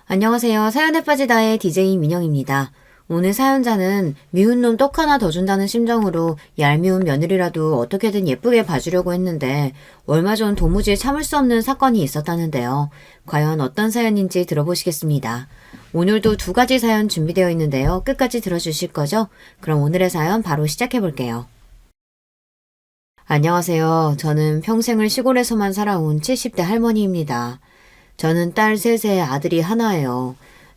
안녕하세요. 사연에 빠지다의 DJ 민영입니다. 오늘 사연자는 미운 놈 떡 하나 더 준다는 심정으로 얄미운 며느리라도 어떻게든 예쁘게 봐주려고 했는데 얼마 전 도무지 참을 수 없는 사건이 있었다는데요. 과연 어떤 사연인지 들어보시겠습니다. 오늘도 두 가지 사연 준비되어 있는데요. 끝까지 들어주실 거죠? 그럼 오늘의 사연 바로 시작해 볼게요. 안녕하세요. 저는 평생을 시골에서만 살아온 70대 할머니입니다. 저는 딸 셋에 아들이 하나예요.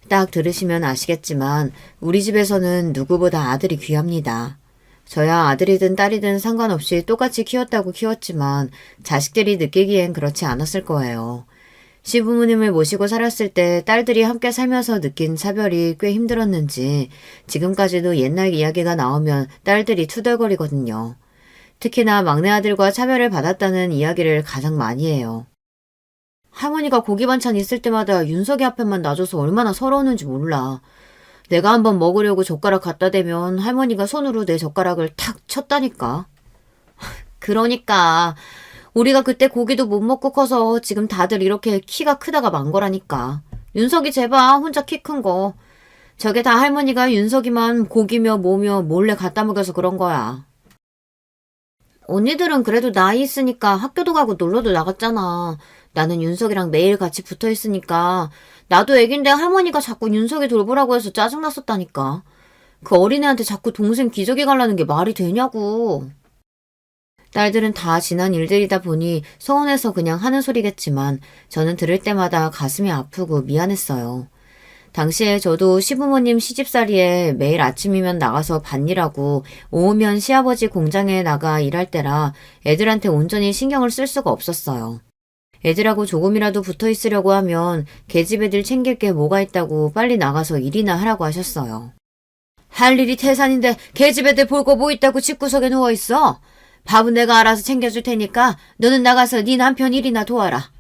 딱 들으시면 아시겠지만 우리 집에서는 누구보다 아들이 귀합니다. 저야 아들이든 딸이든 상관없이 똑같이 키웠다고 키웠지만 자식들이 느끼기엔 그렇지 않았을 거예요. 시부모님을 모시고 살았을 때 딸들이 함께 살면서 느낀 차별이 꽤 힘들었는지 지금까지도 옛날 이야기가 나오면 딸들이 투덜거리거든요. 특히나 막내 아들과 차별을 받았다는 이야기를 가장 많이 해요. 할머니가 고기 반찬 있을 때마다 윤석이 앞에만 놔줘서 얼마나 서러웠는지 몰라. 내가 한번 먹으려고 젓가락 갖다 대면 할머니가 손으로 내 젓가락을 탁 쳤다니까. 그러니까 우리가 그때 고기도 못 먹고 커서 지금 다들 이렇게 키가 크다가 만 거라니까. 윤석이 제발 혼자 키 큰 거. 저게 다 할머니가 윤석이만 고기며 뭐며 몰래 갖다 먹여서 그런 거야. 언니들은 그래도 나이 있으니까 학교도 가고 놀러도 나갔잖아. 나는 윤석이랑 매일 같이 붙어 있으니까 나도 애긴데 할머니가 자꾸 윤석이 돌보라고 해서 짜증났었다니까. 그 어린애한테 자꾸 동생 기저귀 갈라는 게 말이 되냐고. 딸들은 다 지난 일들이다 보니 서운해서 그냥 하는 소리겠지만 저는 들을 때마다 가슴이 아프고 미안했어요. 당시에 저도 시부모님 시집살이에 매일 아침이면 나가서 밭일하고 오후면 시아버지 공장에 나가 일할 때라 애들한테 온전히 신경을 쓸 수가 없었어요. 애들하고 조금이라도 붙어 있으려고 하면 계집 애들 챙길 게 뭐가 있다고 빨리 나가서 일이나 하라고 하셨어요. 할 일이 태산인데 계집 애들 볼 거 뭐 있다고 집구석에 누워있어? 밥은 내가 알아서 챙겨줄 테니까 너는 나가서 네 남편 일이나 도와라.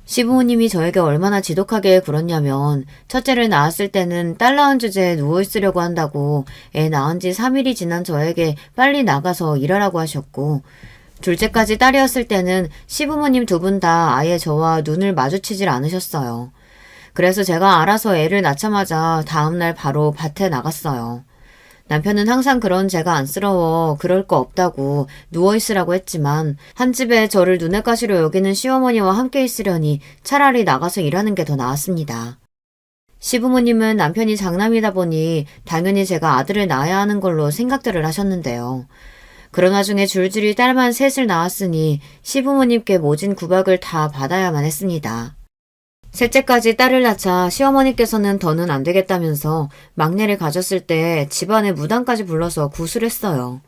시부모님이 저에게 얼마나 지독하게 굴었냐면 첫째를 낳았을 때는 딸 낳은 주제에 누워있으려고 한다고 애 낳은 지 3일이 지난 저에게 빨리 나가서 일하라고 하셨고 둘째까지 딸이었을 때는 시부모님 두 분 다 아예 저와 눈을 마주치질 않으셨어요. 그래서 제가 알아서 애를 낳자마자 다음날 바로 밭에 나갔어요. 남편은 항상 그런 제가 안쓰러워 그럴 거 없다고 누워있으라고 했지만 한 집에 저를 눈엣 가시로 여기는 시어머니와 함께 있으려니 차라리 나가서 일하는 게 더 나았습니다. 시부모님은 남편이 장남이다 보니 당연히 제가 아들을 낳아야 하는 걸로 생각들을 하셨는데요. 그러나 중에 줄줄이 딸만 셋을 낳았으니 시부모님께 모진 구박을 다 받아야만 했습니다. 셋째까지 딸을 낳자 시어머니께서는 더는 안 되겠다면서 막내를 가졌을 때 집안에 무당까지 불러서 구술했어요.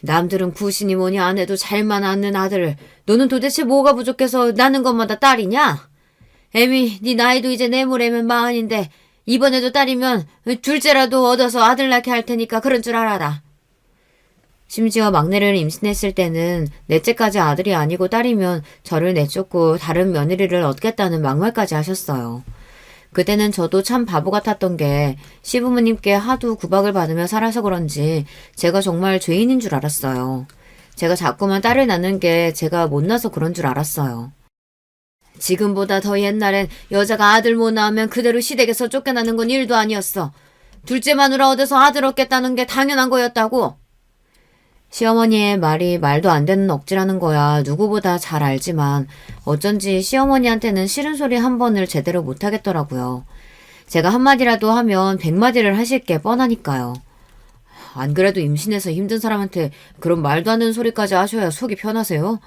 남들은 구신이 뭐니 안 해도 잘만 낳는 아들을 너는 도대체 뭐가 부족해서 낳는 것마다 딸이냐? 애미 네 나이도 이제 내물애면 마흔인데 이번에도 딸이면 둘째라도 얻어서 아들 낳게 할 테니까 그런 줄 알아라. 심지어 막내를 임신했을 때는 넷째까지 아들이 아니고 딸이면 저를 내쫓고 다른 며느리를 얻겠다는 막말까지 하셨어요. 그때는 저도 참 바보 같았던 게 시부모님께 하도 구박을 받으며 살아서 그런지 제가 정말 죄인인 줄 알았어요. 제가 자꾸만 딸을 낳는 게 제가 못나서 그런 줄 알았어요. 지금보다 더 옛날엔 여자가 아들 못 낳으면 그대로 시댁에서 쫓겨나는 건 일도 아니었어. 둘째 마누라 얻어서 아들 얻겠다는 게 당연한 거였다고. 시어머니의 말이 말도 안 되는 억지라는 거야 누구보다 잘 알지만 어쩐지 시어머니한테는 싫은 소리 한 번을 제대로 못하겠더라고요. 제가 한마디라도 하면 100마디를 하실 게 뻔하니까요. 안 그래도 임신해서 힘든 사람한테 그런 말도 안 되는 소리까지 하셔야 속이 편하세요?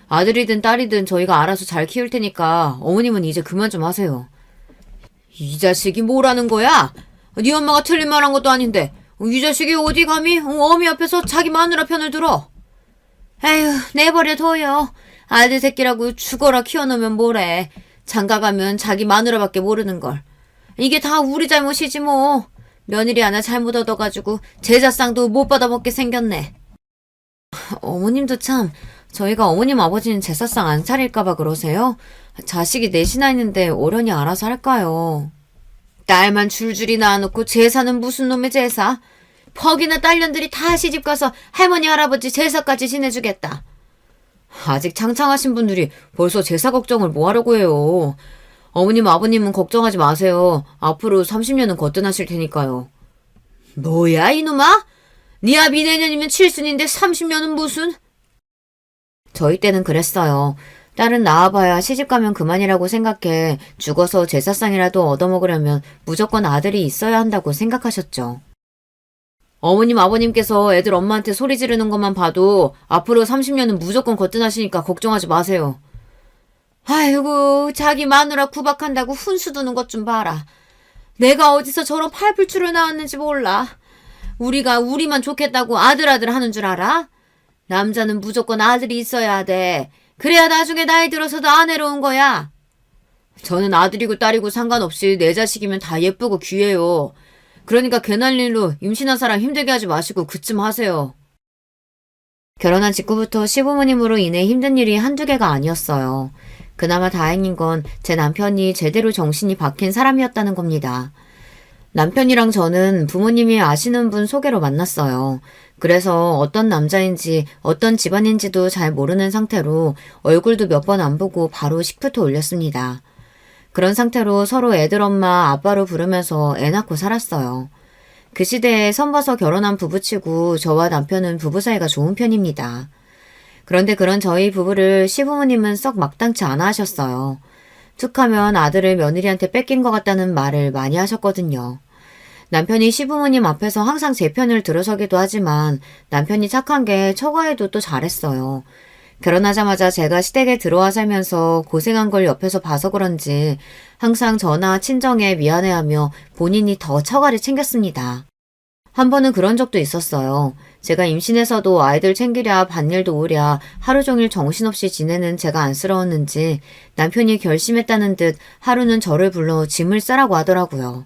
아들이든 딸이든 저희가 알아서 잘 키울 테니까 어머님은 이제 그만 좀 하세요. 이 자식이 뭐라는 거야? 네 엄마가 틀린 말 한 것도 아닌데 이 자식이 어디 감히 어미 앞에서 자기 마누라 편을 들어. 에휴 내버려둬요. 아들 새끼라고 죽어라 키워놓으면 뭐래. 장가가면 자기 마누라밖에 모르는걸. 이게 다 우리 잘못이지 뭐. 며느리 하나 잘못 얻어가지고 제자상도 못 받아먹게 생겼네. 어머님도 참 저희가 어머님 아버지는 제사상 안 차릴까봐 그러세요? 자식이 넷이나 있는데 어련히 알아서 할까요? 딸만 줄줄이 낳아놓고 제사는 무슨 놈의 제사? 퍽이나 딸년들이 다 시집가서 할머니 할아버지 제사까지 지내주겠다. 아직 창창하신 분들이 벌써 제사 걱정을 뭐하려고 해요. 어머님, 아버님은 걱정하지 마세요. 앞으로 30년은 거뜬하실 테니까요. 뭐야, 이놈아? 네 아비 내년이면 칠순인데 30년은 무슨? 저희 때는 그랬어요. 딸은 낳아봐야 시집가면 그만이라고 생각해 죽어서 제사상이라도 얻어먹으려면 무조건 아들이 있어야 한다고 생각하셨죠. 어머님, 아버님께서 애들 엄마한테 소리 지르는 것만 봐도 앞으로 30년은 무조건 거뜬하시니까 걱정하지 마세요. 아이고, 자기 마누라 구박한다고 훈수 두는 것 좀 봐라. 내가 어디서 저런 팔불출을 나왔는지 몰라. 우리가 우리만 좋겠다고 아들 하는 줄 알아? 남자는 무조건 아들이 있어야 돼. 그래야 나중에 나이 들어서도 안 해로운 거야. 저는 아들이고 딸이고 상관없이 내 자식이면 다 예쁘고 귀해요. 그러니까 괜한 일로 임신한 사람 힘들게 하지 마시고 그쯤 하세요. 결혼한 직후부터 시부모님으로 인해 힘든 일이 한두 개가 아니었어요. 그나마 다행인 건 제 남편이 제대로 정신이 박힌 사람이었다는 겁니다. 남편이랑 저는 부모님이 아시는 분 소개로 만났어요. 그래서 어떤 남자인지 어떤 집안인지도 잘 모르는 상태로 얼굴도 몇 번 안 보고 바로 식부터 올렸습니다. 그런 상태로 서로 애들 엄마 아빠로 부르면서 애 낳고 살았어요. 그 시대에 선봐서 결혼한 부부치고 저와 남편은 부부 사이가 좋은 편입니다. 그런데 그런 저희 부부를 시부모님은 썩 마땅치 않아 하셨어요. 툭하면 아들을 며느리한테 뺏긴 것 같다는 말을 많이 하셨거든요. 남편이 시부모님 앞에서 항상 제 편을 들어서기도 하지만 남편이 착한 게 처가에도 또 잘했어요. 결혼하자마자 제가 시댁에 들어와 살면서 고생한 걸 옆에서 봐서 그런지 항상 저나 친정에 미안해하며 본인이 더 처가를 챙겼습니다. 한 번은 그런 적도 있었어요. 제가 임신해서도 아이들 챙기랴 밭일도 오랴 하루 종일 정신없이 지내는 제가 안쓰러웠는지 남편이 결심했다는 듯 하루는 저를 불러 짐을 싸라고 하더라고요.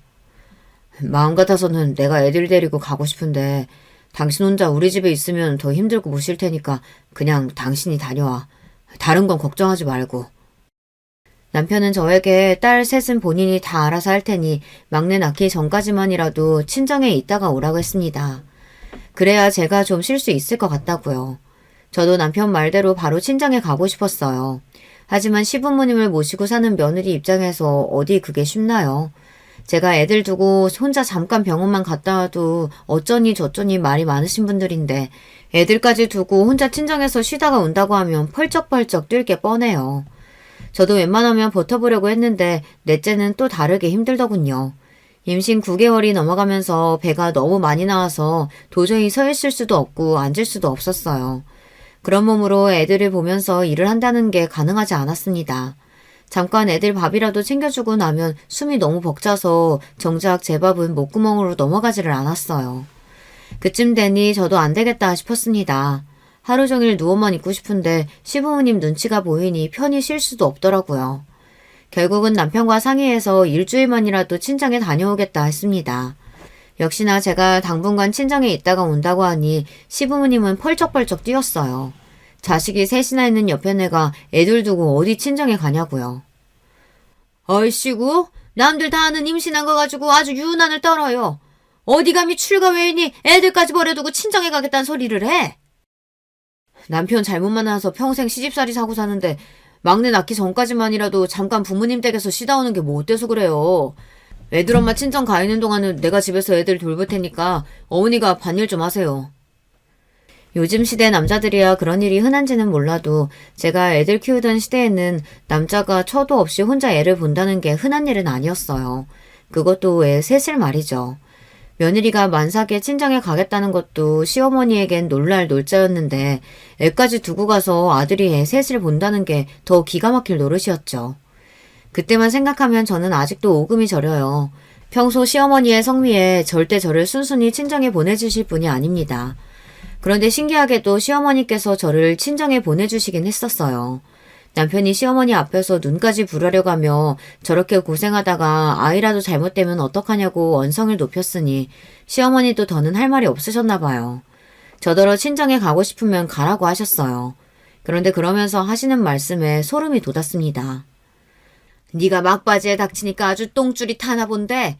마음 같아서는 내가 애들 데리고 가고 싶은데 당신 혼자 우리 집에 있으면 더 힘들고 못 쉴 테니까 그냥 당신이 다녀와. 다른 건 걱정하지 말고. 남편은 저에게 딸 셋은 본인이 다 알아서 할 테니 막내 낳기 전까지만이라도 친정에 있다가 오라고 했습니다. 그래야 제가 좀 쉴 수 있을 것 같다고요. 저도 남편 말대로 바로 친정에 가고 싶었어요. 하지만 시부모님을 모시고 사는 며느리 입장에서 어디 그게 쉽나요? 제가 애들 두고 혼자 잠깐 병원만 갔다 와도 어쩌니 저쩌니 말이 많으신 분들인데 애들까지 두고 혼자 친정에서 쉬다가 온다고 하면 펄쩍펄쩍 뛸 게 뻔해요. 저도 웬만하면 버텨보려고 했는데 넷째는 또 다르게 힘들더군요. 임신 9개월이 넘어가면서 배가 너무 많이 나와서 도저히 서 있을 수도 없고 앉을 수도 없었어요. 그런 몸으로 애들을 보면서 일을 한다는 게 가능하지 않았습니다. 잠깐 애들 밥이라도 챙겨주고 나면 숨이 너무 벅차서 정작 제 밥은 목구멍으로 넘어가지를 않았어요. 그쯤 되니 저도 안 되겠다 싶었습니다. 하루 종일 누워만 있고 싶은데 시부모님 눈치가 보이니 편히 쉴 수도 없더라고요. 결국은 남편과 상의해서 일주일만이라도 친정에 다녀오겠다 했습니다. 역시나 제가 당분간 친정에 있다가 온다고 하니 시부모님은 펄쩍펄쩍 뛰었어요. 자식이 셋이나 있는 옆에 내가 애들 두고 어디 친정에 가냐고요. 얼씨구, 남들 다 아는 임신한 거 가지고 아주 유난을 떨어요. 어디 감히 출가 외인이 애들까지 버려두고 친정에 가겠다는 소리를 해? 남편 잘못 만나서 평생 시집살이 사고 사는데 막내 낳기 전까지만이라도 잠깐 부모님 댁에서 쉬다 오는 게 뭐 어때서 그래요. 애들 엄마 친정 가 있는 동안은 내가 집에서 애들 돌볼 테니까 어머니가 밭일 좀 하세요. 요즘 시대 남자들이야 그런 일이 흔한지는 몰라도 제가 애들 키우던 시대에는 남자가 처도 없이 혼자 애를 본다는 게 흔한 일은 아니었어요. 그것도 애 셋을 말이죠. 며느리가 만삭에 친정에 가겠다는 것도 시어머니에겐 놀랄 놀자였는데 애까지 두고 가서 아들이 애 셋을 본다는 게 더 기가 막힐 노릇이었죠. 그때만 생각하면 저는 아직도 오금이 저려요. 평소 시어머니의 성미에 절대 저를 순순히 친정에 보내주실 분이 아닙니다. 그런데 신기하게도 시어머니께서 저를 친정에 보내주시긴 했었어요. 남편이 시어머니 앞에서 눈까지 부르려가며 저렇게 고생하다가 아이라도 잘못되면 어떡하냐고 원성을 높였으니 시어머니도 더는 할 말이 없으셨나 봐요. 저더러 친정에 가고 싶으면 가라고 하셨어요. 그런데 그러면서 하시는 말씀에 소름이 돋았습니다. 네가 막바지에 닥치니까 아주 똥줄이 타나 본데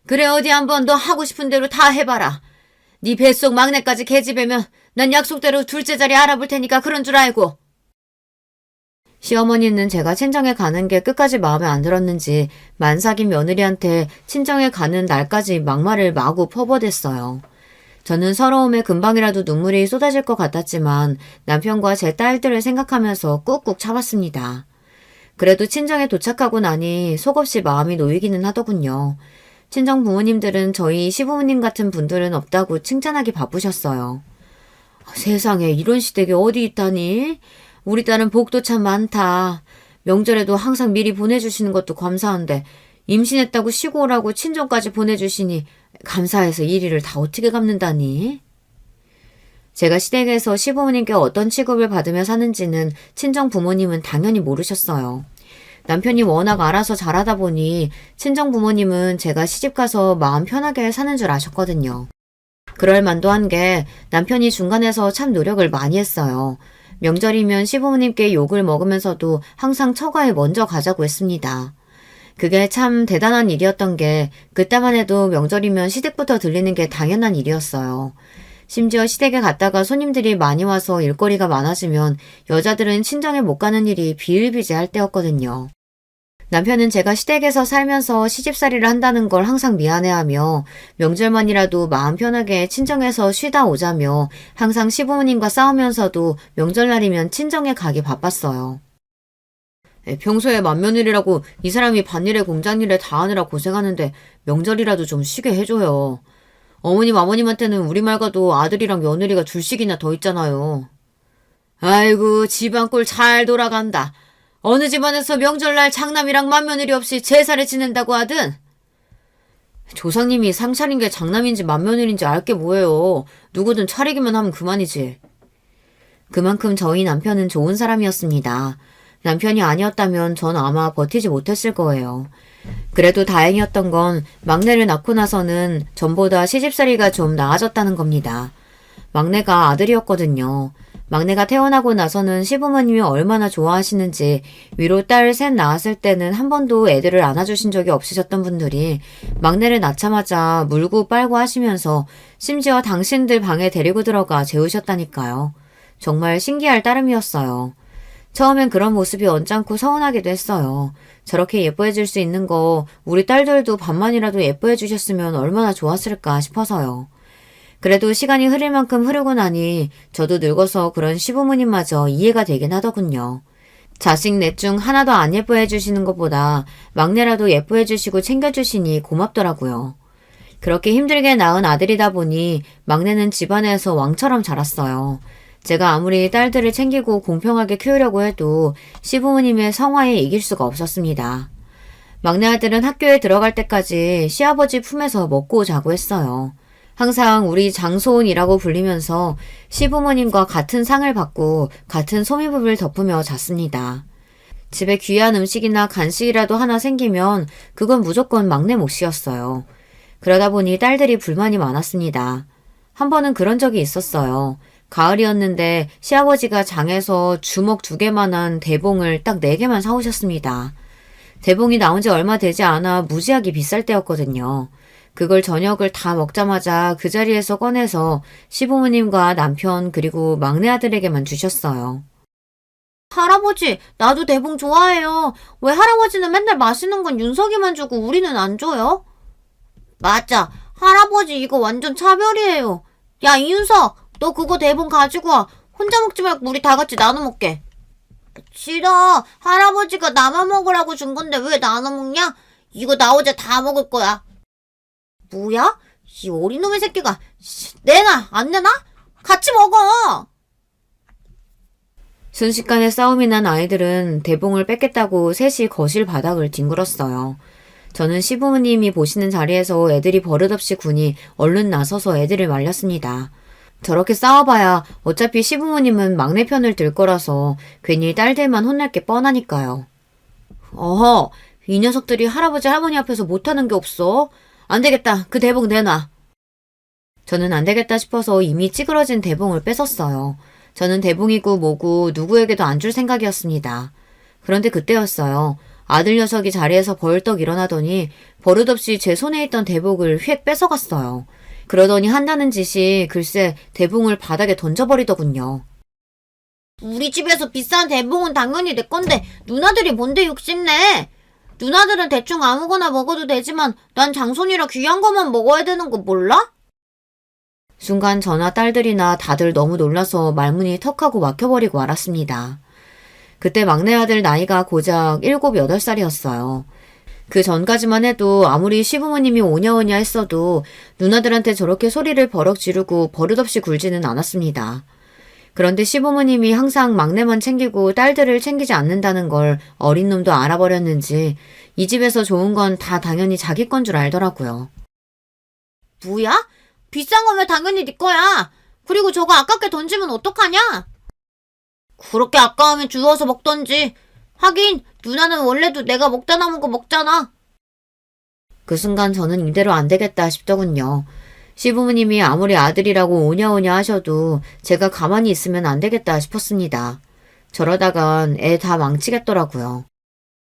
그래 어디 한번 너 하고 싶은 대로 다 해봐라. 네 뱃속 막내까지 계집애면 난 약속대로 둘째 자리 알아볼 테니까 그런 줄 알고. 시어머니는 제가 친정에 가는 게 끝까지 마음에 안 들었는지 만삭인 며느리한테 친정에 가는 날까지 막말을 마구 퍼버댔어요. 저는 서러움에 금방이라도 눈물이 쏟아질 것 같았지만 남편과 제 딸들을 생각하면서 꾹꾹 참았습니다. 그래도 친정에 도착하고 나니 속없이 마음이 놓이기는 하더군요. 친정 부모님들은 저희 시부모님 같은 분들은 없다고 칭찬하기 바쁘셨어요. 세상에 이런 시댁이 어디 있다니? 우리 딸은 복도 참 많다. 명절에도 항상 미리 보내주시는 것도 감사한데 임신했다고 쉬고 오라고 친정까지 보내주시니 감사해서 일일을 다 어떻게 갚는다니? 제가 시댁에서 시부모님께 어떤 취급을 받으며 사는지는 친정 부모님은 당연히 모르셨어요. 남편이 워낙 알아서 잘하다 보니 친정 부모님은 제가 시집가서 마음 편하게 사는 줄 아셨거든요. 그럴 만도 한 게 남편이 중간에서 참 노력을 많이 했어요. 명절이면 시부모님께 욕을 먹으면서도 항상 처가에 먼저 가자고 했습니다. 그게 참 대단한 일이었던 게 그때만 해도 명절이면 시댁부터 들리는 게 당연한 일이었어요. 심지어 시댁에 갔다가 손님들이 많이 와서 일거리가 많아지면 여자들은 친정에 못 가는 일이 비일비재할 때였거든요. 남편은 제가 시댁에서 살면서 시집살이를 한다는 걸 항상 미안해하며 명절만이라도 마음 편하게 친정에서 쉬다 오자며 항상 시부모님과 싸우면서도 명절날이면 친정에 가기 바빴어요. 평소에 맏며느리라고 이 사람이 밭일에 공장일에 다 하느라 고생하는데 명절이라도 좀 쉬게 해줘요. 어머님 아버님한테는 우리 말고도 아들이랑 며느리가 둘씩이나 더 있잖아요. 아이고 집안 꼴 잘 돌아간다. 어느 집안에서 명절날 장남이랑 맏며느리 없이 제사를 지낸다고 하든? 조상님이 상 차린 게 장남인지 맏며느리인지 알게 뭐예요. 누구든 차리기만 하면 그만이지. 그만큼 저희 남편은 좋은 사람이었습니다. 남편이 아니었다면 전 아마 버티지 못했을 거예요. 그래도 다행이었던 건 막내를 낳고 나서는 전보다 시집살이가 좀 나아졌다는 겁니다. 막내가 아들이었거든요. 막내가 태어나고 나서는 시부모님이 얼마나 좋아하시는지 위로 딸 셋 낳았을 때는 한 번도 애들을 안아주신 적이 없으셨던 분들이 막내를 낳자마자 물고 빨고 하시면서 심지어 당신들 방에 데리고 들어가 재우셨다니까요. 정말 신기할 따름이었어요. 처음엔 그런 모습이 언짢고 서운하기도 했어요. 저렇게 예뻐해줄 수 있는 거 우리 딸들도 반만이라도 예뻐해주셨으면 얼마나 좋았을까 싶어서요. 그래도 시간이 흐를 만큼 흐르고 나니 저도 늙어서 그런 시부모님마저 이해가 되긴 하더군요. 자식 넷 중 하나도 안 예뻐해 주시는 것보다 막내라도 예뻐해 주시고 챙겨주시니 고맙더라고요. 그렇게 힘들게 낳은 아들이다 보니 막내는 집안에서 왕처럼 자랐어요. 제가 아무리 딸들을 챙기고 공평하게 키우려고 해도 시부모님의 성화에 이길 수가 없었습니다. 막내 아들은 학교에 들어갈 때까지 시아버지 품에서 먹고 자고 했어요. 항상 우리 장소은이라고 불리면서 시부모님과 같은 상을 받고 같은 소미불을 덮으며 잤습니다. 집에 귀한 음식이나 간식이라도 하나 생기면 그건 무조건 막내 몫이었어요. 그러다 보니 딸들이 불만이 많았습니다. 한 번은 그런 적이 있었어요. 가을이었는데 시아버지가 장에서 주먹 2개만한 대봉을 딱 4개만 사오셨습니다. 대봉이 나온 지 얼마 되지 않아 무지하게 비쌀 때였거든요. 그걸 저녁을 다 먹자마자 그 자리에서 꺼내서 시부모님과 남편 그리고 막내 아들에게만 주셨어요. 할아버지, 나도 대봉 좋아해요. 왜 할아버지는 맨날 맛있는 건 윤석이만 주고 우리는 안 줘요? 맞아. 할아버지 이거 완전 차별이에요. 야, 이윤석, 너 그거 대봉 가지고 와. 혼자 먹지 말고 우리 다 같이 나눠 먹게. 싫어. 할아버지가 나만 먹으라고 준 건데 왜 나눠 먹냐? 이거 나 어제 다 먹을 거야. 뭐야? 이 어린놈의 새끼가. 내놔, 안 내놔? 같이 먹어. 순식간에 싸움이 난 아이들은 대봉을 뺏겠다고 셋이 거실 바닥을 뒹굴었어요. 저는 시부모님이 보시는 자리에서 애들이 버릇없이 군이 얼른 나서서 애들을 말렸습니다. 저렇게 싸워봐야 어차피 시부모님은 막내 편을 들 거라서 괜히 딸들만 혼날 게 뻔하니까요. 어허, 이 녀석들이 할아버지 할머니 앞에서 못하는 게 없어. 안 되겠다. 그 대봉 내놔. 저는 안 되겠다 싶어서 이미 찌그러진 대봉을 뺏었어요. 저는 대봉이고 뭐고 누구에게도 안 줄 생각이었습니다. 그런데 그때였어요. 아들 녀석이 자리에서 벌떡 일어나더니 버릇없이 제 손에 있던 대봉을 휙 뺏어갔어요. 그러더니 한다는 짓이 글쎄 대봉을 바닥에 던져버리더군요. 우리 집에서 비싼 대봉은 당연히 내 건데 누나들이 뭔데 욕심내? 누나들은 대충 아무거나 먹어도 되지만 난 장손이라 귀한 것만 먹어야 되는 거 몰라? 순간 저나 딸들이나 다들 너무 놀라서 말문이 턱하고 막혀버리고 말았습니다. 그때 막내 아들 나이가 고작 7, 8살이었어요. 그 전까지만 해도 아무리 시부모님이 오냐오냐 했어도 누나들한테 저렇게 소리를 버럭 지르고 버릇없이 굴지는 않았습니다. 그런데 시부모님이 항상 막내만 챙기고 딸들을 챙기지 않는다는 걸 어린 놈도 알아버렸는지 이 집에서 좋은 건 다 당연히 자기 건 줄 알더라고요. 뭐야? 비싼 거면 당연히 네 거야. 그리고 저거 아깝게 던지면 어떡하냐? 그렇게 아까우면 주워서 먹던지. 하긴 누나는 원래도 내가 먹다 남은 거 먹잖아. 그 순간 저는 이대로 안 되겠다 싶더군요. 시부모님이 아무리 아들이라고 오냐오냐 하셔도 제가 가만히 있으면 안 되겠다 싶었습니다. 저러다간 애 다 망치겠더라고요.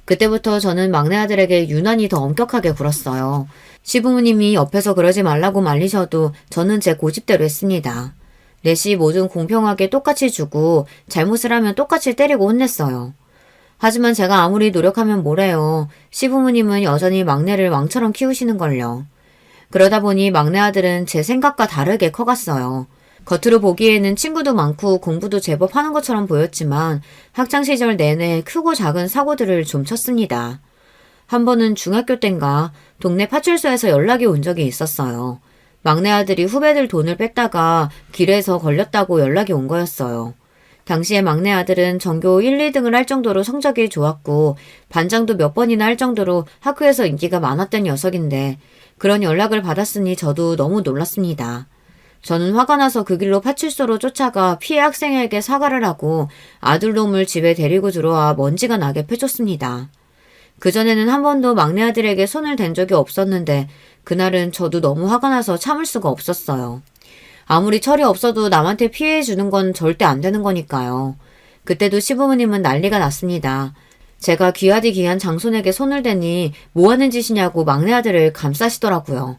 그때부터 저는 막내 아들에게 유난히 더 엄격하게 굴었어요. 시부모님이 옆에서 그러지 말라고 말리셔도 저는 제 고집대로 했습니다. 넷이 모든 공평하게 똑같이 주고 잘못을 하면 똑같이 때리고 혼냈어요. 하지만 제가 아무리 노력하면 뭐래요. 시부모님은 여전히 막내를 왕처럼 키우시는걸요. 그러다 보니 막내 아들은 제 생각과 다르게 커갔어요. 겉으로 보기에는 친구도 많고 공부도 제법 하는 것처럼 보였지만 학창시절 내내 크고 작은 사고들을 좀 쳤습니다. 한 번은 중학교 땐가 동네 파출소에서 연락이 온 적이 있었어요. 막내 아들이 후배들 돈을 뺐다가 길에서 걸렸다고 연락이 온 거였어요. 당시에 막내 아들은 전교 1, 2등을 할 정도로 성적이 좋았고 반장도 몇 번이나 할 정도로 학교에서 인기가 많았던 녀석인데 그런 연락을 받았으니 저도 너무 놀랐습니다. 저는 화가 나서 그 길로 파출소로 쫓아가 피해 학생에게 사과를 하고 아들놈을 집에 데리고 들어와 먼지가 나게 패줬습니다. 그전에는 한 번도 막내 아들에게 손을 댄 적이 없었는데 그날은 저도 너무 화가 나서 참을 수가 없었어요. 아무리 철이 없어도 남한테 피해 주는 건 절대 안 되는 거니까요. 그때도 시부모님은 난리가 났습니다. 제가 귀하디 귀한 장손에게 손을 대니 뭐 하는 짓이냐고 막내 아들을 감싸시더라고요.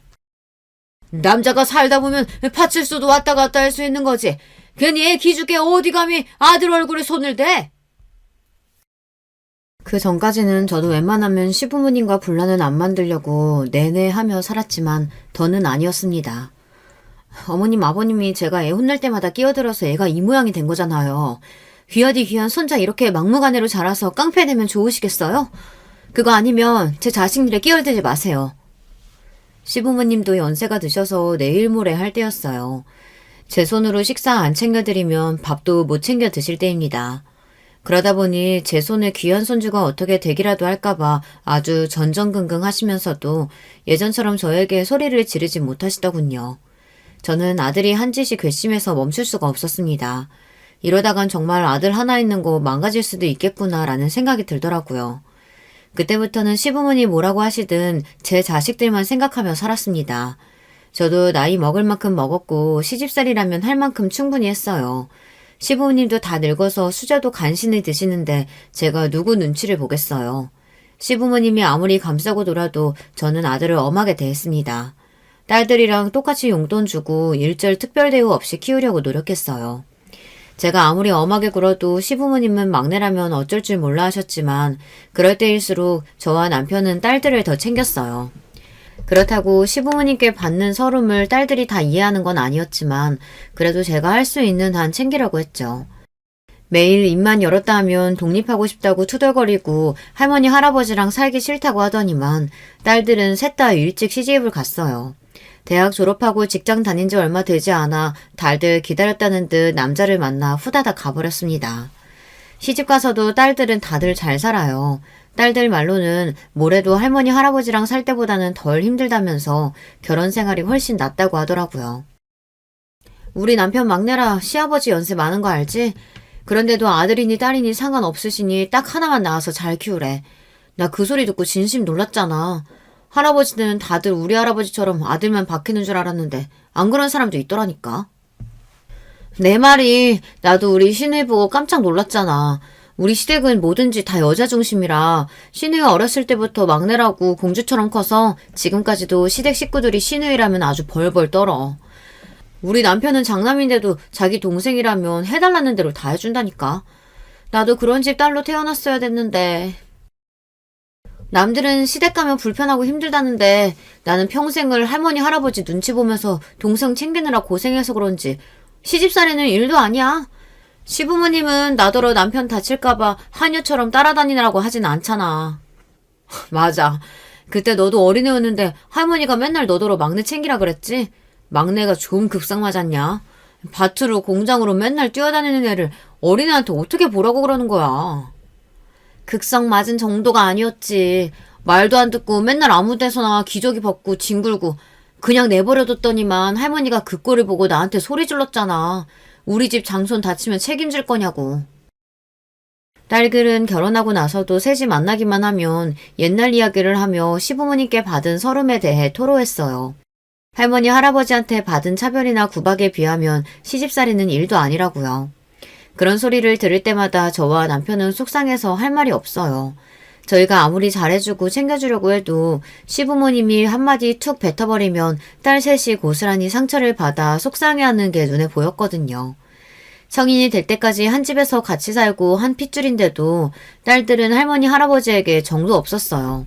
남자가 살다 보면 파출소도 왔다 갔다 할 수 있는 거지. 괜히 애 기죽게 어디 감히 아들 얼굴에 손을 대? 그 전까지는 저도 웬만하면 시부모님과 분란은 안 만들려고 내내 하며 살았지만 더는 아니었습니다. 어머님, 아버님이 제가 애 혼낼 때마다 끼어들어서 애가 이 모양이 된 거잖아요. 귀하디 귀한 손자 이렇게 막무가내로 자라서 깡패되면 좋으시겠어요? 그거 아니면 제 자식 일에 끼어들지 마세요. 시부모님도 연세가 드셔서 내일 모레 할 때였어요. 제 손으로 식사 안 챙겨드리면 밥도 못 챙겨 드실 때입니다. 그러다 보니 제 손에 귀한 손주가 어떻게 되기라도 할까봐 아주 전전긍긍 하시면서도 예전처럼 저에게 소리를 지르지 못하시더군요. 저는 아들이 한 짓이 괘씸해서 멈출 수가 없었습니다. 이러다간 정말 아들 하나 있는 거 망가질 수도 있겠구나라는 생각이 들더라고요. 그때부터는 시부모니 뭐라고 하시든 제 자식들만 생각하며 살았습니다. 저도 나이 먹을 만큼 먹었고 시집살이라면 할 만큼 충분히 했어요. 시부모님도 다 늙어서 수저도 간신히 드시는데 제가 누구 눈치를 보겠어요. 시부모님이 아무리 감싸고 놀아도 저는 아들을 엄하게 대했습니다. 딸들이랑 똑같이 용돈 주고 일절 특별 대우 없이 키우려고 노력했어요. 제가 아무리 엄하게 굴어도 시부모님은 막내라면 어쩔 줄 몰라 하셨지만 그럴 때일수록 저와 남편은 딸들을 더 챙겼어요. 그렇다고 시부모님께 받는 서름을 딸들이 다 이해하는 건 아니었지만 그래도 제가 할 수 있는 한 챙기려고 했죠. 매일 입만 열었다 하면 독립하고 싶다고 투덜거리고 할머니 할아버지랑 살기 싫다고 하더니만 딸들은 셋 다 일찍 시집을 갔어요. 대학 졸업하고 직장 다닌 지 얼마 되지 않아 달들 기다렸다는 듯 남자를 만나 후다닥 가버렸습니다. 시집가서도 딸들은 다들 잘 살아요. 딸들 말로는 뭐래도 할머니 할아버지랑 살 때보다는 덜 힘들다면서 결혼 생활이 훨씬 낫다고 하더라고요. 우리 남편 막내라 시아버지 연세 많은 거 알지? 그런데도 아들이니 딸이니 상관없으시니 딱 하나만 낳아서 잘 키우래. 나 그 소리 듣고 진심 놀랐잖아. 할아버지는 다들 우리 할아버지처럼 아들만 박히는 줄 알았는데 안 그런 사람도 있더라니까. 내 말이 나도 우리 시누이 보고 깜짝 놀랐잖아. 우리 시댁은 뭐든지 다 여자 중심이라 시누이가 어렸을 때부터 막내라고 공주처럼 커서 지금까지도 시댁 식구들이 시누이라면 아주 벌벌 떨어. 우리 남편은 장남인데도 자기 동생이라면 해달라는 대로 다 해준다니까. 나도 그런 집 딸로 태어났어야 됐는데. 남들은 시댁 가면 불편하고 힘들다는데 나는 평생을 할머니 할아버지 눈치 보면서 동생 챙기느라 고생해서 그런지 시집살이는 일도 아니야. 시부모님은 나더러 남편 다칠까봐 하녀처럼 따라다니느라고 하진 않잖아. 맞아. 그때 너도 어린애였는데 할머니가 맨날 너더러 막내 챙기라 그랬지? 막내가 좀 급상 맞았냐? 밭으로 공장으로 맨날 뛰어다니는 애를 어린애한테 어떻게 보라고 그러는 거야? 극성 맞은 정도가 아니었지. 말도 안 듣고 맨날 아무 데서나 기저귀 벗고 뒹굴고 그냥 내버려뒀더니만 할머니가 그 꼴을 보고 나한테 소리 질렀잖아. 우리 집 장손 다치면 책임질 거냐고. 딸들은 결혼하고 나서도 셋이 만나기만 하면 옛날 이야기를 하며 시부모님께 받은 서름에 대해 토로했어요. 할머니 할아버지한테 받은 차별이나 구박에 비하면 시집살이는 일도 아니라고요. 그런 소리를 들을 때마다 저와 남편은 속상해서 할 말이 없어요. 저희가 아무리 잘해주고 챙겨주려고 해도 시부모님이 한마디 툭 뱉어버리면 딸 셋이 고스란히 상처를 받아 속상해하는 게 눈에 보였거든요. 성인이 될 때까지 한 집에서 같이 살고 한 핏줄인데도 딸들은 할머니 할아버지에게 정도 없었어요.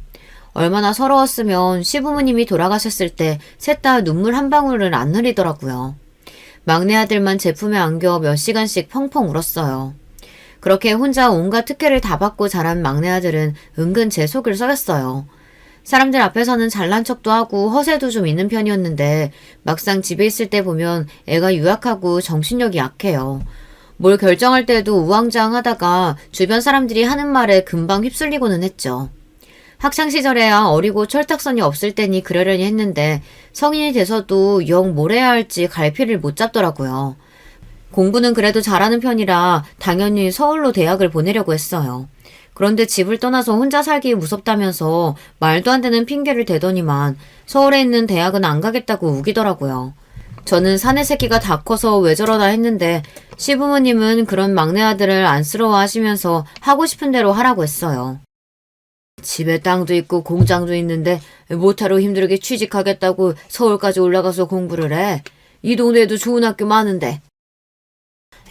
얼마나 서러웠으면 시부모님이 돌아가셨을 때 셋 다 눈물 한 방울을 안 흘리더라고요. 막내 아들만 제품에 안겨 몇 시간씩 펑펑 울었어요. 그렇게 혼자 온갖 특혜를 다 받고 자란 막내 아들은 은근 제 속을 썩였어요. 사람들 앞에서는 잘난 척도 하고 허세도 좀 있는 편이었는데 막상 집에 있을 때 보면 애가 유약하고 정신력이 약해요. 뭘 결정할 때도 우왕좌왕하다가 주변 사람들이 하는 말에 금방 휩쓸리고는 했죠. 학창시절에야 어리고 철딱선이 없을 때니 그러려니 했는데 성인이 돼서도 영 뭘 해야 할지 갈피를 못 잡더라고요. 공부는 그래도 잘하는 편이라 당연히 서울로 대학을 보내려고 했어요. 그런데 집을 떠나서 혼자 살기 무섭다면서 말도 안 되는 핑계를 대더니만 서울에 있는 대학은 안 가겠다고 우기더라고요. 저는 사내 새끼가 다 커서 왜 저러나 했는데 시부모님은 그런 막내 아들을 안쓰러워하시면서 하고 싶은 대로 하라고 했어요. 집에 땅도 있고 공장도 있는데 못하러 힘들게 취직하겠다고 서울까지 올라가서 공부를 해. 이 동네에도 좋은 학교 많은데.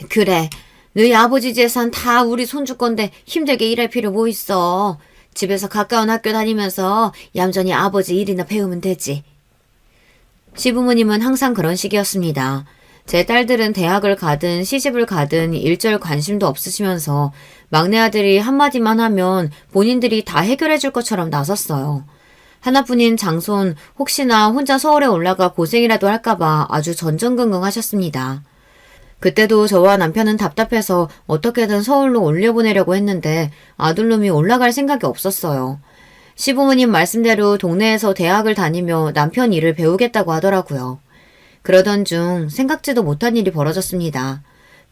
그래. 너희 아버지 재산 다 우리 손주 건데 힘들게 일할 필요 뭐 있어. 집에서 가까운 학교 다니면서 얌전히 아버지 일이나 배우면 되지. 시부모님은 항상 그런 식이었습니다. 제 딸들은 대학을 가든 시집을 가든 일절 관심도 없으시면서 막내 아들이 한마디만 하면 본인들이 다 해결해 줄 것처럼 나섰어요. 하나뿐인 장손 혹시나 혼자 서울에 올라가 고생이라도 할까봐 아주 전전긍긍 하셨습니다. 그때도 저와 남편은 답답해서 어떻게든 서울로 올려보내려고 했는데 아들놈이 올라갈 생각이 없었어요. 시부모님 말씀대로 동네에서 대학을 다니며 남편 일을 배우겠다고 하더라고요. 그러던 중 생각지도 못한 일이 벌어졌습니다.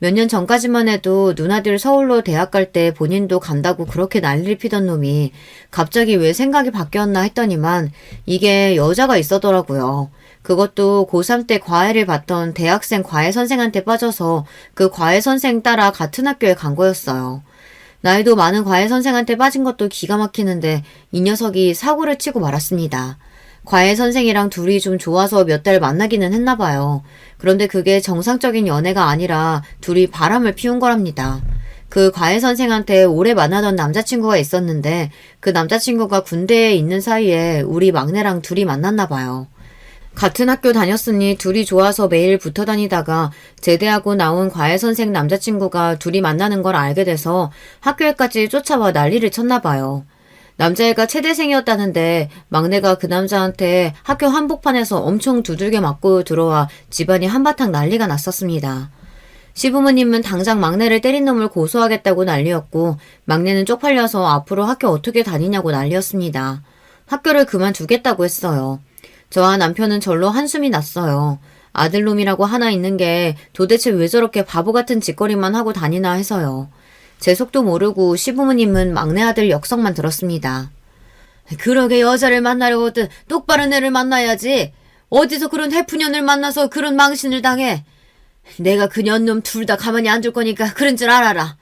몇 년 전까지만 해도 누나들 서울로 대학 갈 때 본인도 간다고 그렇게 난리를 피던 놈이 갑자기 왜 생각이 바뀌었나 했더니만 이게 여자가 있었더라고요. 그것도 고3 때 과외를 받던 대학생 과외 선생한테 빠져서 그 과외 선생 따라 같은 학교에 간 거였어요. 나이도 많은 과외 선생한테 빠진 것도 기가 막히는데 이 녀석이 사고를 치고 말았습니다. 과외 선생이랑 둘이 좀 좋아서 몇 달 만나기는 했나 봐요. 그런데 그게 정상적인 연애가 아니라 둘이 바람을 피운 거랍니다. 그 과외 선생한테 오래 만나던 남자친구가 있었는데 그 남자친구가 군대에 있는 사이에 우리 막내랑 둘이 만났나 봐요. 같은 학교 다녔으니 둘이 좋아서 매일 붙어 다니다가 제대하고 나온 과외 선생 남자친구가 둘이 만나는 걸 알게 돼서 학교에까지 쫓아와 난리를 쳤나 봐요. 남자애가 체대생이었다는데 막내가 그 남자한테 학교 한복판에서 엄청 두들겨 맞고 들어와 집안이 한바탕 난리가 났었습니다. 시부모님은 당장 막내를 때린 놈을 고소하겠다고 난리였고 막내는 쪽팔려서 앞으로 학교 어떻게 다니냐고 난리였습니다. 학교를 그만두겠다고 했어요. 저와 남편은 절로 한숨이 났어요. 아들놈이라고 하나 있는 게 도대체 왜 저렇게 바보 같은 짓거리만 하고 다니나 해서요. 제 속도 모르고 시부모님은 막내 아들 역성만 들었습니다. 그러게 여자를 만나려거든 똑바른 애를 만나야지. 어디서 그런 해프년을 만나서 그런 망신을 당해. 내가 그 년놈 둘 다 가만히 안 둘 거니까 그런 줄 알아라.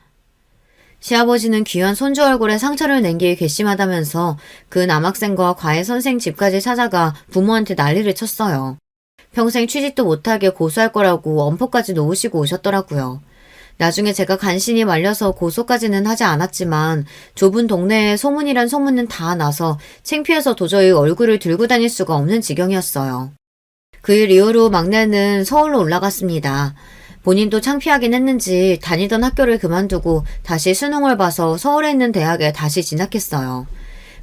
시아버지는 귀한 손주 얼굴에 상처를 낸 게 괘씸하다면서 그 남학생과 과외 선생 집까지 찾아가 부모한테 난리를 쳤어요. 평생 취직도 못하게 고소할 거라고 엄포까지 놓으시고 오셨더라고요. 나중에 제가 간신히 말려서 고소까지는 하지 않았지만 좁은 동네에 소문이란 소문은 다 나서 창피해서 도저히 얼굴을 들고 다닐 수가 없는 지경이었어요. 그 일 이후로 막내는 서울로 올라갔습니다. 본인도 창피하긴 했는지 다니던 학교를 그만두고 다시 수능을 봐서 서울에 있는 대학에 다시 진학했어요.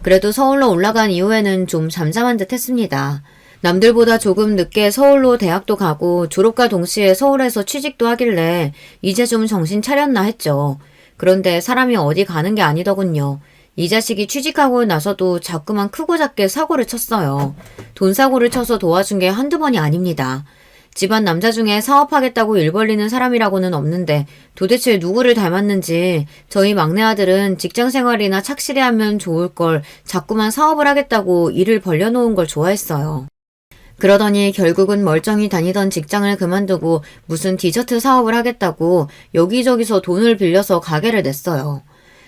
그래도 서울로 올라간 이후에는 좀 잠잠한 듯 했습니다. 남들보다 조금 늦게 서울로 대학도 가고 졸업과 동시에 서울에서 취직도 하길래 이제 좀 정신 차렸나 했죠. 그런데 사람이 어디 가는 게 아니더군요. 이 자식이 취직하고 나서도 자꾸만 크고 작게 사고를 쳤어요. 돈 사고를 쳐서 도와준 게 한두 번이 아닙니다. 집안 남자 중에 사업하겠다고 일 벌리는 사람이라고는 없는데 도대체 누구를 닮았는지 저희 막내 아들은 직장 생활이나 착실히 하면 좋을 걸 자꾸만 사업을 하겠다고 일을 벌려놓은 걸 좋아했어요. 그러더니 결국은 멀쩡히 다니던 직장을 그만두고 무슨 디저트 사업을 하겠다고 여기저기서 돈을 빌려서 가게를 냈어요.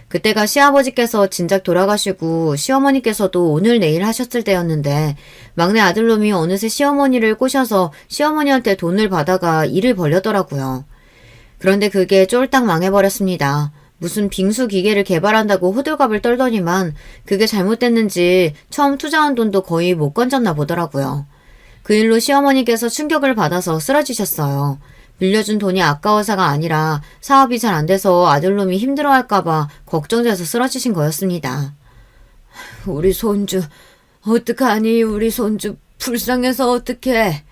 그때가 시아버지께서 진작 돌아가시고 시어머니께서도 오늘 내일 하셨을 때였는데 막내 아들놈이 어느새 시어머니를 꼬셔서 시어머니한테 돈을 받아가 일을 벌려더라고요. 그런데 그게 쫄딱 망해버렸습니다. 무슨 빙수 기계를 개발한다고 호들갑을 떨더니만 그게 잘못됐는지 처음 투자한 돈도 거의 못 건졌나 보더라고요. 그 일로 시어머니께서 충격을 받아서 쓰러지셨어요. 빌려준 돈이 아까워서가 아니라 사업이 잘 안 돼서 아들놈이 힘들어할까봐 걱정돼서 쓰러지신 거였습니다. 우리 손주, 어떡하니? 우리 손주 불쌍해서 어떡해?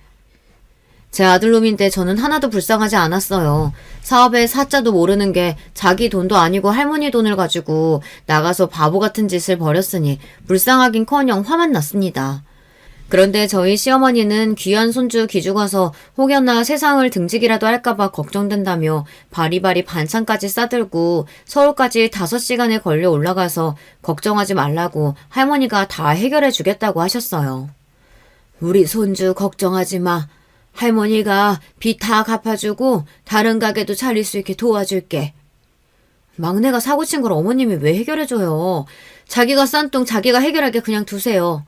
제 아들놈인데 저는 하나도 불쌍하지 않았어요. 사업의 사자도 모르는 게 자기 돈도 아니고 할머니 돈을 가지고 나가서 바보 같은 짓을 벌였으니 불쌍하긴커녕 화만 났습니다. 그런데 저희 시어머니는 귀한 손주 기죽어서 혹여나 세상을 등지기라도 할까봐 걱정된다며 바리바리 반찬까지 싸들고 서울까지 5시간에 걸려 올라가서 걱정하지 말라고 할머니가 다 해결해 주겠다고 하셨어요. 우리 손주 걱정하지 마. 할머니가 빚 다 갚아주고 다른 가게도 차릴 수 있게 도와줄게. 막내가 사고친 걸 어머님이 왜 해결해줘요. 자기가 싼 똥 자기가 해결하게 그냥 두세요.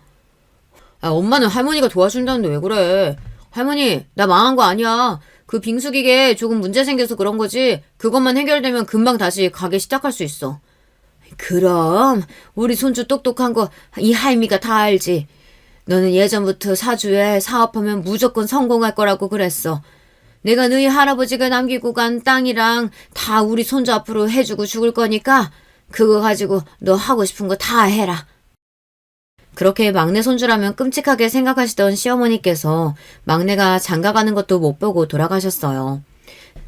엄마는 할머니가 도와준다는데 왜 그래? 할머니, 나 망한 거 아니야. 그 빙수기계에 조금 문제 생겨서 그런 거지. 그것만 해결되면 금방 다시 가게 시작할 수 있어. 그럼 우리 손주 똑똑한 거 이 할미가 다 알지. 너는 예전부터 사주에 사업하면 무조건 성공할 거라고 그랬어. 내가 너희 할아버지가 남기고 간 땅이랑 다 우리 손주 앞으로 해주고 죽을 거니까 그거 가지고 너 하고 싶은 거 다 해라. 그렇게 막내 손주라면 끔찍하게 생각하시던 시어머니께서 막내가 장가가는 것도 못 보고 돌아가셨어요.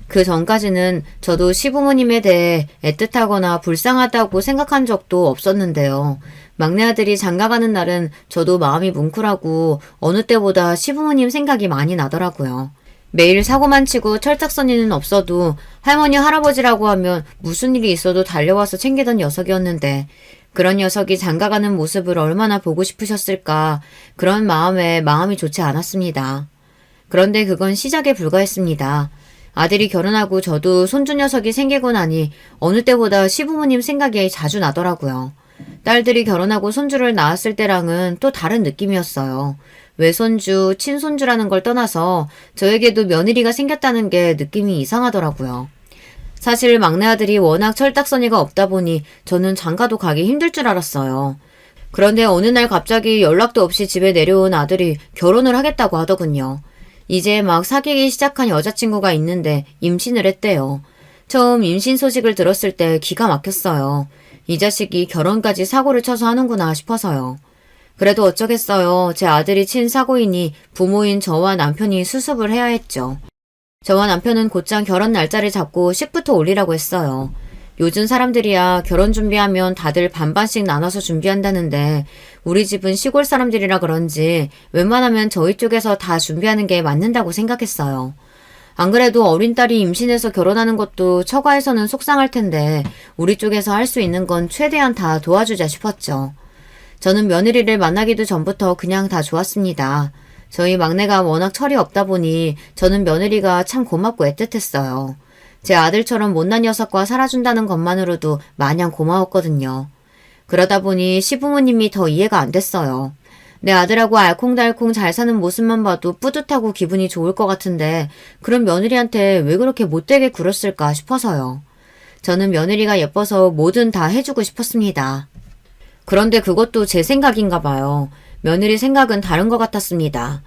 그 전까지는 저도 시부모님에 대해 애틋하거나 불쌍하다고 생각한 적도 없었는데요. 막내 아들이 장가가는 날은 저도 마음이 뭉클하고 어느 때보다 시부모님 생각이 많이 나더라고요. 매일 사고만 치고 철딱서니는 없어도 할머니 할아버지라고 하면 무슨 일이 있어도 달려와서 챙기던 녀석이었는데 그런 녀석이 장가가는 모습을 얼마나 보고 싶으셨을까 그런 마음에 마음이 좋지 않았습니다. 그런데 그건 시작에 불과했습니다. 아들이 결혼하고 저도 손주 녀석이 생기고 나니 어느 때보다 시부모님 생각이 자주 나더라고요. 딸들이 결혼하고 손주를 낳았을 때랑은 또 다른 느낌이었어요. 외손주, 친손주라는 걸 떠나서 저에게도 며느리가 생겼다는 게 느낌이 이상하더라고요. 사실 막내 아들이 워낙 철딱서니가 없다 보니 저는 장가도 가기 힘들 줄 알았어요. 그런데 어느 날 갑자기 연락도 없이 집에 내려온 아들이 결혼을 하겠다고 하더군요. 이제 막 사귀기 시작한 여자친구가 있는데 임신을 했대요. 처음 임신 소식을 들었을 때 기가 막혔어요. 이 자식이 결혼까지 사고를 쳐서 하는구나 싶어서요. 그래도 어쩌겠어요. 제 아들이 친 사고이니 부모인 저와 남편이 수습을 해야 했죠. 저와 남편은 곧장 결혼 날짜를 잡고 식부터 올리라고 했어요. 요즘 사람들이야 결혼 준비하면 다들 반반씩 나눠서 준비한다는데 우리 집은 시골 사람들이라 그런지 웬만하면 저희 쪽에서 다 준비하는 게 맞는다고 생각했어요. 안 그래도 어린 딸이 임신해서 결혼하는 것도 처가에서는 속상할 텐데 우리 쪽에서 할 수 있는 건 최대한 다 도와주자 싶었죠. 저는 며느리를 만나기도 전부터 그냥 다 좋았습니다. 저희 막내가 워낙 철이 없다 보니 저는 며느리가 참 고맙고 애틋했어요. 제 아들처럼 못난 녀석과 살아준다는 것만으로도 마냥 고마웠거든요. 그러다 보니 시부모님이 더 이해가 안 됐어요. 내 아들하고 알콩달콩 잘 사는 모습만 봐도 뿌듯하고 기분이 좋을 것 같은데 그런 며느리한테 왜 그렇게 못되게 굴었을까 싶어서요. 저는 며느리가 예뻐서 뭐든 다 해주고 싶었습니다. 그런데 그것도 제 생각인가 봐요. 며느리 생각은 다른 것 같았습니다.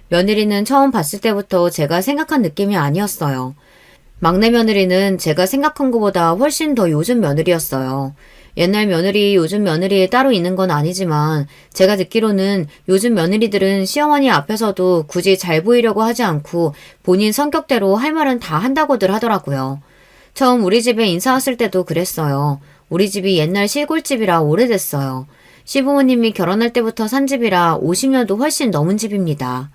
며느리는 처음 봤을 때부터 제가 생각한 느낌이 아니었어요. 막내 며느리는 제가 생각한 것보다 훨씬 더 요즘 며느리였어요. 옛날 며느리, 요즘 며느리 따로 있는 건 아니지만 제가 듣기로는 요즘 며느리들은 시어머니 앞에서도 굳이 잘 보이려고 하지 않고 본인 성격대로 할 말은 다 한다고들 하더라고요. 처음 우리 집에 인사 왔을 때도 그랬어요. 우리 집이 옛날 시골집이라 오래됐어요. 시부모님이 결혼할 때부터 산 집이라 50년도 훨씬 넘은 집입니다.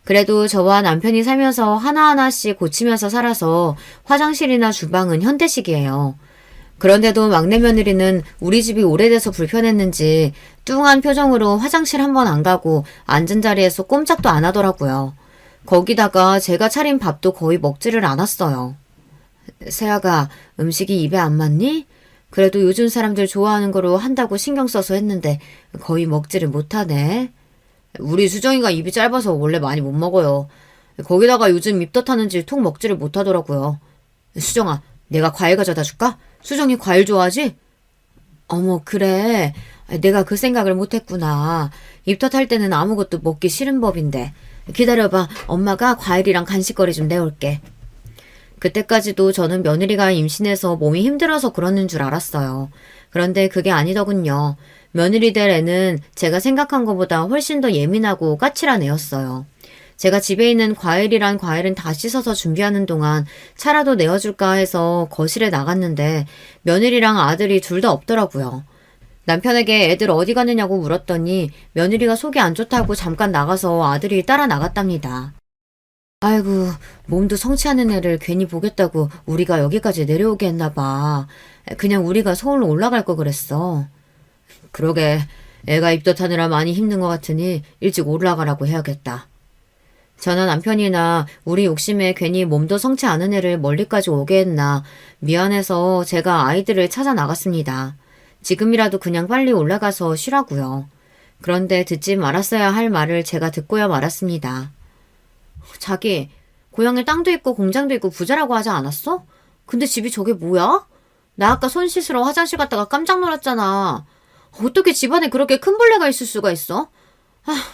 그래도 저와 남편이 살면서 하나하나씩 고치면서 살아서 화장실이나 주방은 현대식이에요. 그런데도 막내 며느리는 우리 집이 오래돼서 불편했는지 뚱한 표정으로 화장실 한 번 안 가고 앉은 자리에서 꼼짝도 안 하더라고요. 거기다가 제가 차린 밥도 거의 먹지를 않았어요. 세아가 음식이 입에 안 맞니? 그래도 요즘 사람들 좋아하는 거로 한다고 신경 써서 했는데 거의 먹지를 못하네. 우리 수정이가 입이 짧아서 원래 많이 못 먹어요. 거기다가 요즘 입덧하는지 통 먹지를 못하더라고요. 수정아, 내가 과일 가져다 줄까? 수정이 과일 좋아하지? 어머, 그래. 내가 그 생각을 못했구나. 입덧할 때는 아무것도 먹기 싫은 법인데. 기다려봐. 엄마가 과일이랑 간식거리 좀 내올게. 그때까지도 저는 며느리가 임신해서 몸이 힘들어서 그러는 줄 알았어요. 그런데 그게 아니더군요. 며느리 될 애는 제가 생각한 것보다 훨씬 더 예민하고 까칠한 애였어요. 제가 집에 있는 과일이란 과일은 다 씻어서 준비하는 동안 차라도 내어줄까 해서 거실에 나갔는데 며느리랑 아들이 둘 다 없더라고요. 남편에게 애들 어디 가느냐고 물었더니 며느리가 속이 안 좋다고 잠깐 나가서 아들이 따라 나갔답니다. 아이고, 몸도 성취하는 애를 괜히 보겠다고 우리가 여기까지 내려오게 했나 봐. 그냥 우리가 서울로 올라갈 거 그랬어. 그러게, 애가 입덧하느라 많이 힘든 것 같으니 일찍 올라가라고 해야겠다. 저는 남편이나 우리 욕심에 괜히 몸도 성치 않은 애를 멀리까지 오게 했나 미안해서 제가 아이들을 찾아 나갔습니다. 지금이라도 그냥 빨리 올라가서 쉬라고요. 그런데 듣지 말았어야 할 말을 제가 듣고야 말았습니다. 자기, 고향에 땅도 있고 공장도 있고 부자라고 하지 않았어? 근데 집이 저게 뭐야? 나 아까 손 씻으러 화장실 갔다가 깜짝 놀랐잖아. 어떻게 집안에 그렇게 큰 벌레가 있을 수가 있어?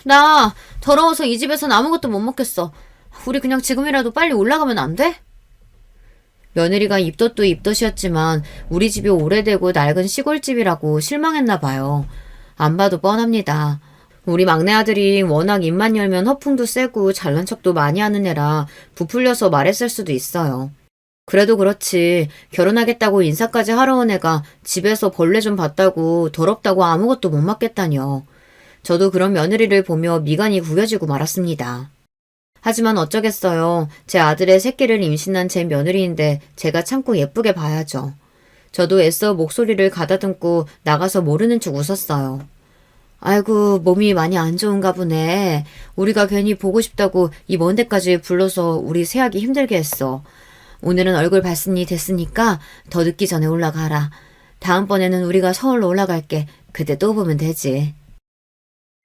나 더러워서 이 집에선 아무것도 못 먹겠어. 우리 그냥 지금이라도 빨리 올라가면 안 돼? 며느리가 입덧도 입덧이었지만 우리 집이 오래되고 낡은 시골집이라고 실망했나 봐요. 안 봐도 뻔합니다. 우리 막내 아들이 워낙 입만 열면 허풍도 세고 잘난 척도 많이 하는 애라 부풀려서 말했을 수도 있어요. 그래도 그렇지 결혼하겠다고 인사까지 하러 온 애가 집에서 벌레 좀 봤다고 더럽다고 아무것도 못 맡겠다뇨. 저도 그런 며느리를 보며 미간이 구겨지고 말았습니다. 하지만 어쩌겠어요. 제 아들의 새끼를 임신한 제 며느리인데 제가 참고 예쁘게 봐야죠. 저도 애써 목소리를 가다듬고 나가서 모르는 척 웃었어요. 아이고, 몸이 많이 안 좋은가 보네. 우리가 괜히 보고 싶다고 이 먼 데까지 불러서 우리 새하기 힘들게 했어. 오늘은 얼굴 봤으니 됐으니까 더 늦기 전에 올라가라. 다음번에는 우리가 서울로 올라갈게. 그때 또 보면 되지.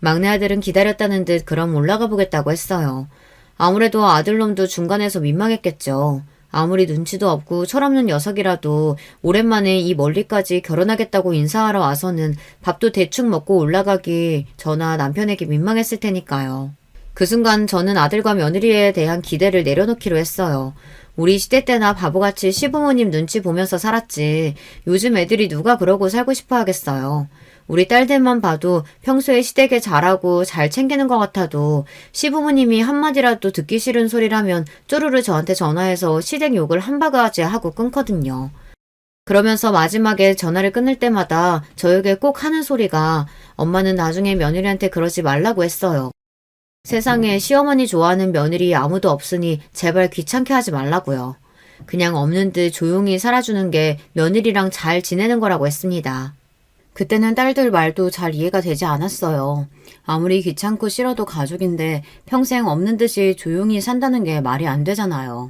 막내 아들은 기다렸다는 듯 그럼 올라가 보겠다고 했어요. 아무래도 아들놈도 중간에서 민망했겠죠. 아무리 눈치도 없고 철없는 녀석이라도 오랜만에 이 멀리까지 결혼하겠다고 인사하러 와서는 밥도 대충 먹고 올라가기 저나 남편에게 민망했을 테니까요. 그 순간 저는 아들과 며느리에 대한 기대를 내려놓기로 했어요. 우리 시대 때나 바보같이 시부모님 눈치 보면서 살았지. 요즘 애들이 누가 그러고 살고 싶어 하겠어요. 우리 딸들만 봐도 평소에 시댁에 잘하고 잘 챙기는 것 같아도 시부모님이 한마디라도 듣기 싫은 소리라면 쪼르르 저한테 전화해서 시댁 욕을 한 바가지 하고 끊거든요. 그러면서 마지막에 전화를 끊을 때마다 저에게 꼭 하는 소리가 엄마는 나중에 며느리한테 그러지 말라고 했어요. 세상에 시어머니 좋아하는 며느리 아무도 없으니 제발 귀찮게 하지 말라고요. 그냥 없는 듯 조용히 살아주는 게 며느리랑 잘 지내는 거라고 했습니다. 그때는 딸들 말도 잘 이해가 되지 않았어요. 아무리 귀찮고 싫어도 가족인데 평생 없는 듯이 조용히 산다는 게 말이 안 되잖아요.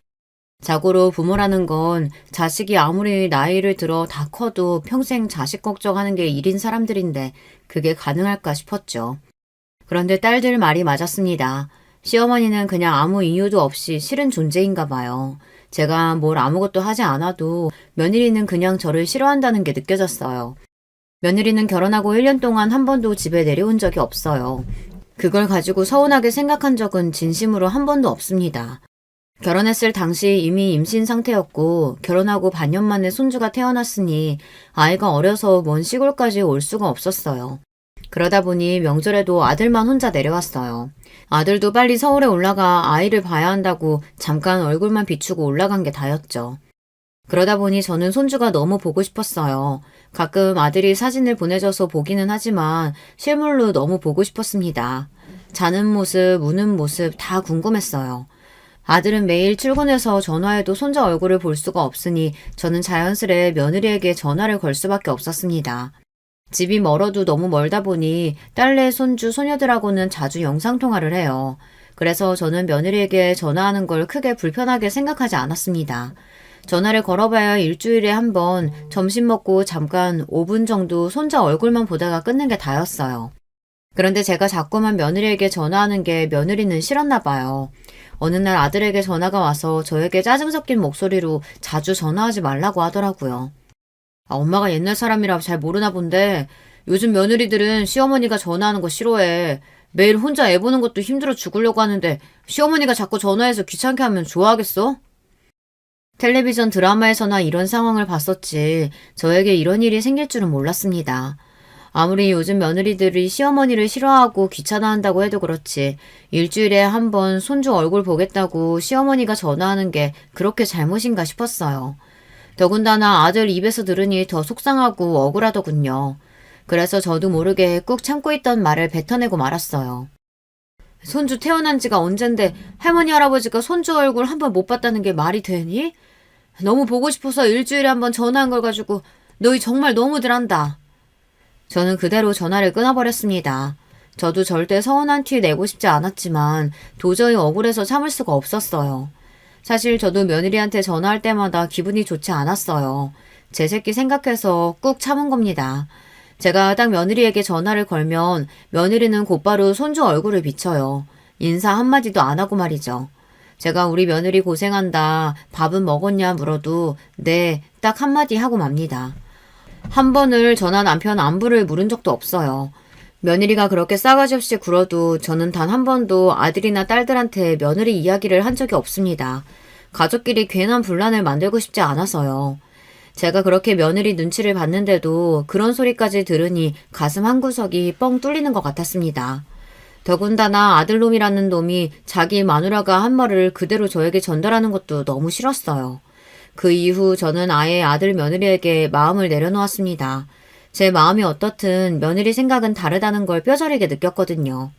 자고로 부모라는 건 자식이 아무리 나이를 들어 다 커도 평생 자식 걱정하는 게 일인 사람들인데 그게 가능할까 싶었죠. 그런데 딸들 말이 맞았습니다. 시어머니는 그냥 아무 이유도 없이 싫은 존재인가 봐요. 제가 뭘 아무것도 하지 않아도 며느리는 그냥 저를 싫어한다는 게 느껴졌어요. 며느리는 결혼하고 1년 동안 한 번도 집에 내려온 적이 없어요. 그걸 가지고 서운하게 생각한 적은 진심으로 한 번도 없습니다. 결혼했을 당시 이미 임신 상태였고 결혼하고 반년 만에 손주가 태어났으니 아이가 어려서 먼 시골까지 올 수가 없었어요. 그러다 보니 명절에도 아들만 혼자 내려왔어요. 아들도 빨리 서울에 올라가 아이를 봐야 한다고 잠깐 얼굴만 비추고 올라간 게 다였죠. 그러다 보니 저는 손주가 너무 보고 싶었어요. 가끔 아들이 사진을 보내줘서 보기는 하지만 실물로 너무 보고 싶었습니다. 자는 모습, 우는 모습 다 궁금했어요. 아들은 매일 출근해서 전화해도 손자 얼굴을 볼 수가 없으니 저는 자연스레 며느리에게 전화를 걸 수밖에 없었습니다. 집이 멀어도 너무 멀다 보니 딸내, 손주, 소녀들하고는 자주 영상통화를 해요. 그래서 저는 며느리에게 전화하는 걸 크게 불편하게 생각하지 않았습니다. 전화를 걸어봐야 일주일에 한 번 점심 먹고 잠깐 5분 정도 손자 얼굴만 보다가 끊는 게 다였어요. 그런데 제가 자꾸만 며느리에게 전화하는 게 며느리는 싫었나 봐요. 어느 날 아들에게 전화가 와서 저에게 짜증 섞인 목소리로 자주 전화하지 말라고 하더라고요. 엄마가 옛날 사람이라 잘 모르나 본데 요즘 며느리들은 시어머니가 전화하는 거 싫어해. 매일 혼자 애 보는 것도 힘들어 죽으려고 하는데 시어머니가 자꾸 전화해서 귀찮게 하면 좋아하겠어? 텔레비전 드라마에서나 이런 상황을 봤었지 저에게 이런 일이 생길 줄은 몰랐습니다. 아무리 요즘 며느리들이 시어머니를 싫어하고 귀찮아한다고 해도 그렇지 일주일에 한 번 손주 얼굴 보겠다고 시어머니가 전화하는 게 그렇게 잘못인가 싶었어요. 더군다나 아들 입에서 들으니 더 속상하고 억울하더군요. 그래서 저도 모르게 꾹 참고 있던 말을 뱉어내고 말았어요. 손주 태어난 지가 언젠데 할머니 할아버지가 손주 얼굴 한 번 못 봤다는 게 말이 되니? 너무 보고 싶어서 일주일에 한 번 전화한 걸 가지고 너희 정말 너무들 한다. 저는 그대로 전화를 끊어버렸습니다. 저도 절대 서운한 티 내고 싶지 않았지만 도저히 억울해서 참을 수가 없었어요. 사실 저도 며느리한테 전화할 때마다 기분이 좋지 않았어요. 제 새끼 생각해서 꾹 참은 겁니다. 제가 딱 며느리에게 전화를 걸면 며느리는 곧바로 손주 얼굴을 비춰요. 인사 한마디도 안 하고 말이죠. 제가 우리 며느리 고생한다, 밥은 먹었냐 물어도 네, 딱 한마디 하고 맙니다. 한 번을 저나 남편 안부를 물은 적도 없어요. 며느리가 그렇게 싸가지 없이 굴어도 저는 단 한 번도 아들이나 딸들한테 며느리 이야기를 한 적이 없습니다. 가족끼리 괜한 분란을 만들고 싶지 않아서요. 제가 그렇게 며느리 눈치를 봤는데도 그런 소리까지 들으니 가슴 한구석이 뻥 뚫리는 것 같았습니다. 더군다나 아들놈이라는 놈이 자기 마누라가 한 말을 그대로 저에게 전달하는 것도 너무 싫었어요. 그 이후 저는 아예 아들 며느리에게 마음을 내려놓았습니다. 제 마음이 어떻든 며느리 생각은 다르다는 걸 뼈저리게 느꼈거든요.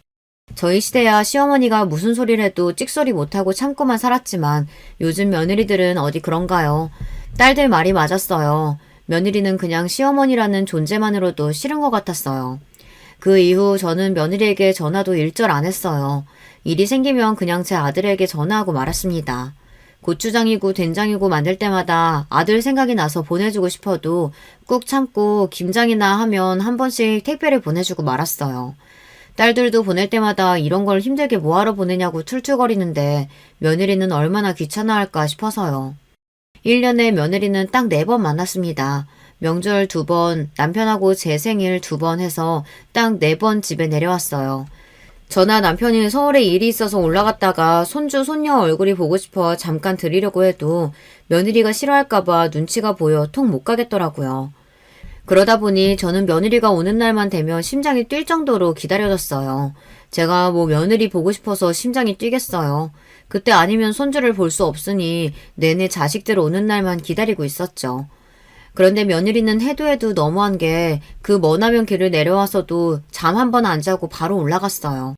저희 시대야 시어머니가 무슨 소리를 해도 찍소리 못하고 참고만 살았지만 요즘 며느리들은 어디 그런가요? 딸들 말이 맞았어요. 며느리는 그냥 시어머니라는 존재만으로도 싫은 것 같았어요. 그 이후 저는 며느리에게 전화도 일절 안 했어요. 일이 생기면 그냥 제 아들에게 전화하고 말았습니다. 고추장이고 된장이고 만들 때마다 아들 생각이 나서 보내주고 싶어도 꾹 참고 김장이나 하면 한 번씩 택배를 보내주고 말았어요. 딸들도 보낼 때마다 이런 걸 힘들게 뭐하러 보내냐고 툴툴거리는데 며느리는 얼마나 귀찮아할까 싶어서요. 1년에 며느리는 딱 4번 만났습니다. 명절 2번, 남편하고 제 생일 2번 해서 딱 4번 집에 내려왔어요. 저나 남편이 서울에 일이 있어서 올라갔다가 손주, 손녀 얼굴이 보고 싶어 잠깐 드리려고 해도 며느리가 싫어할까봐 눈치가 보여 통 못 가겠더라고요. 그러다 보니 저는 며느리가 오는 날만 되면 심장이 뛸 정도로 기다려졌어요. 제가 뭐 며느리 보고 싶어서 심장이 뛰겠어요. 그때 아니면 손주를 볼 수 없으니 내내 자식들 오는 날만 기다리고 있었죠. 그런데 며느리는 해도 해도 너무한 게 그 머나먼 길을 내려와서도 잠 한 번 안 자고 바로 올라갔어요.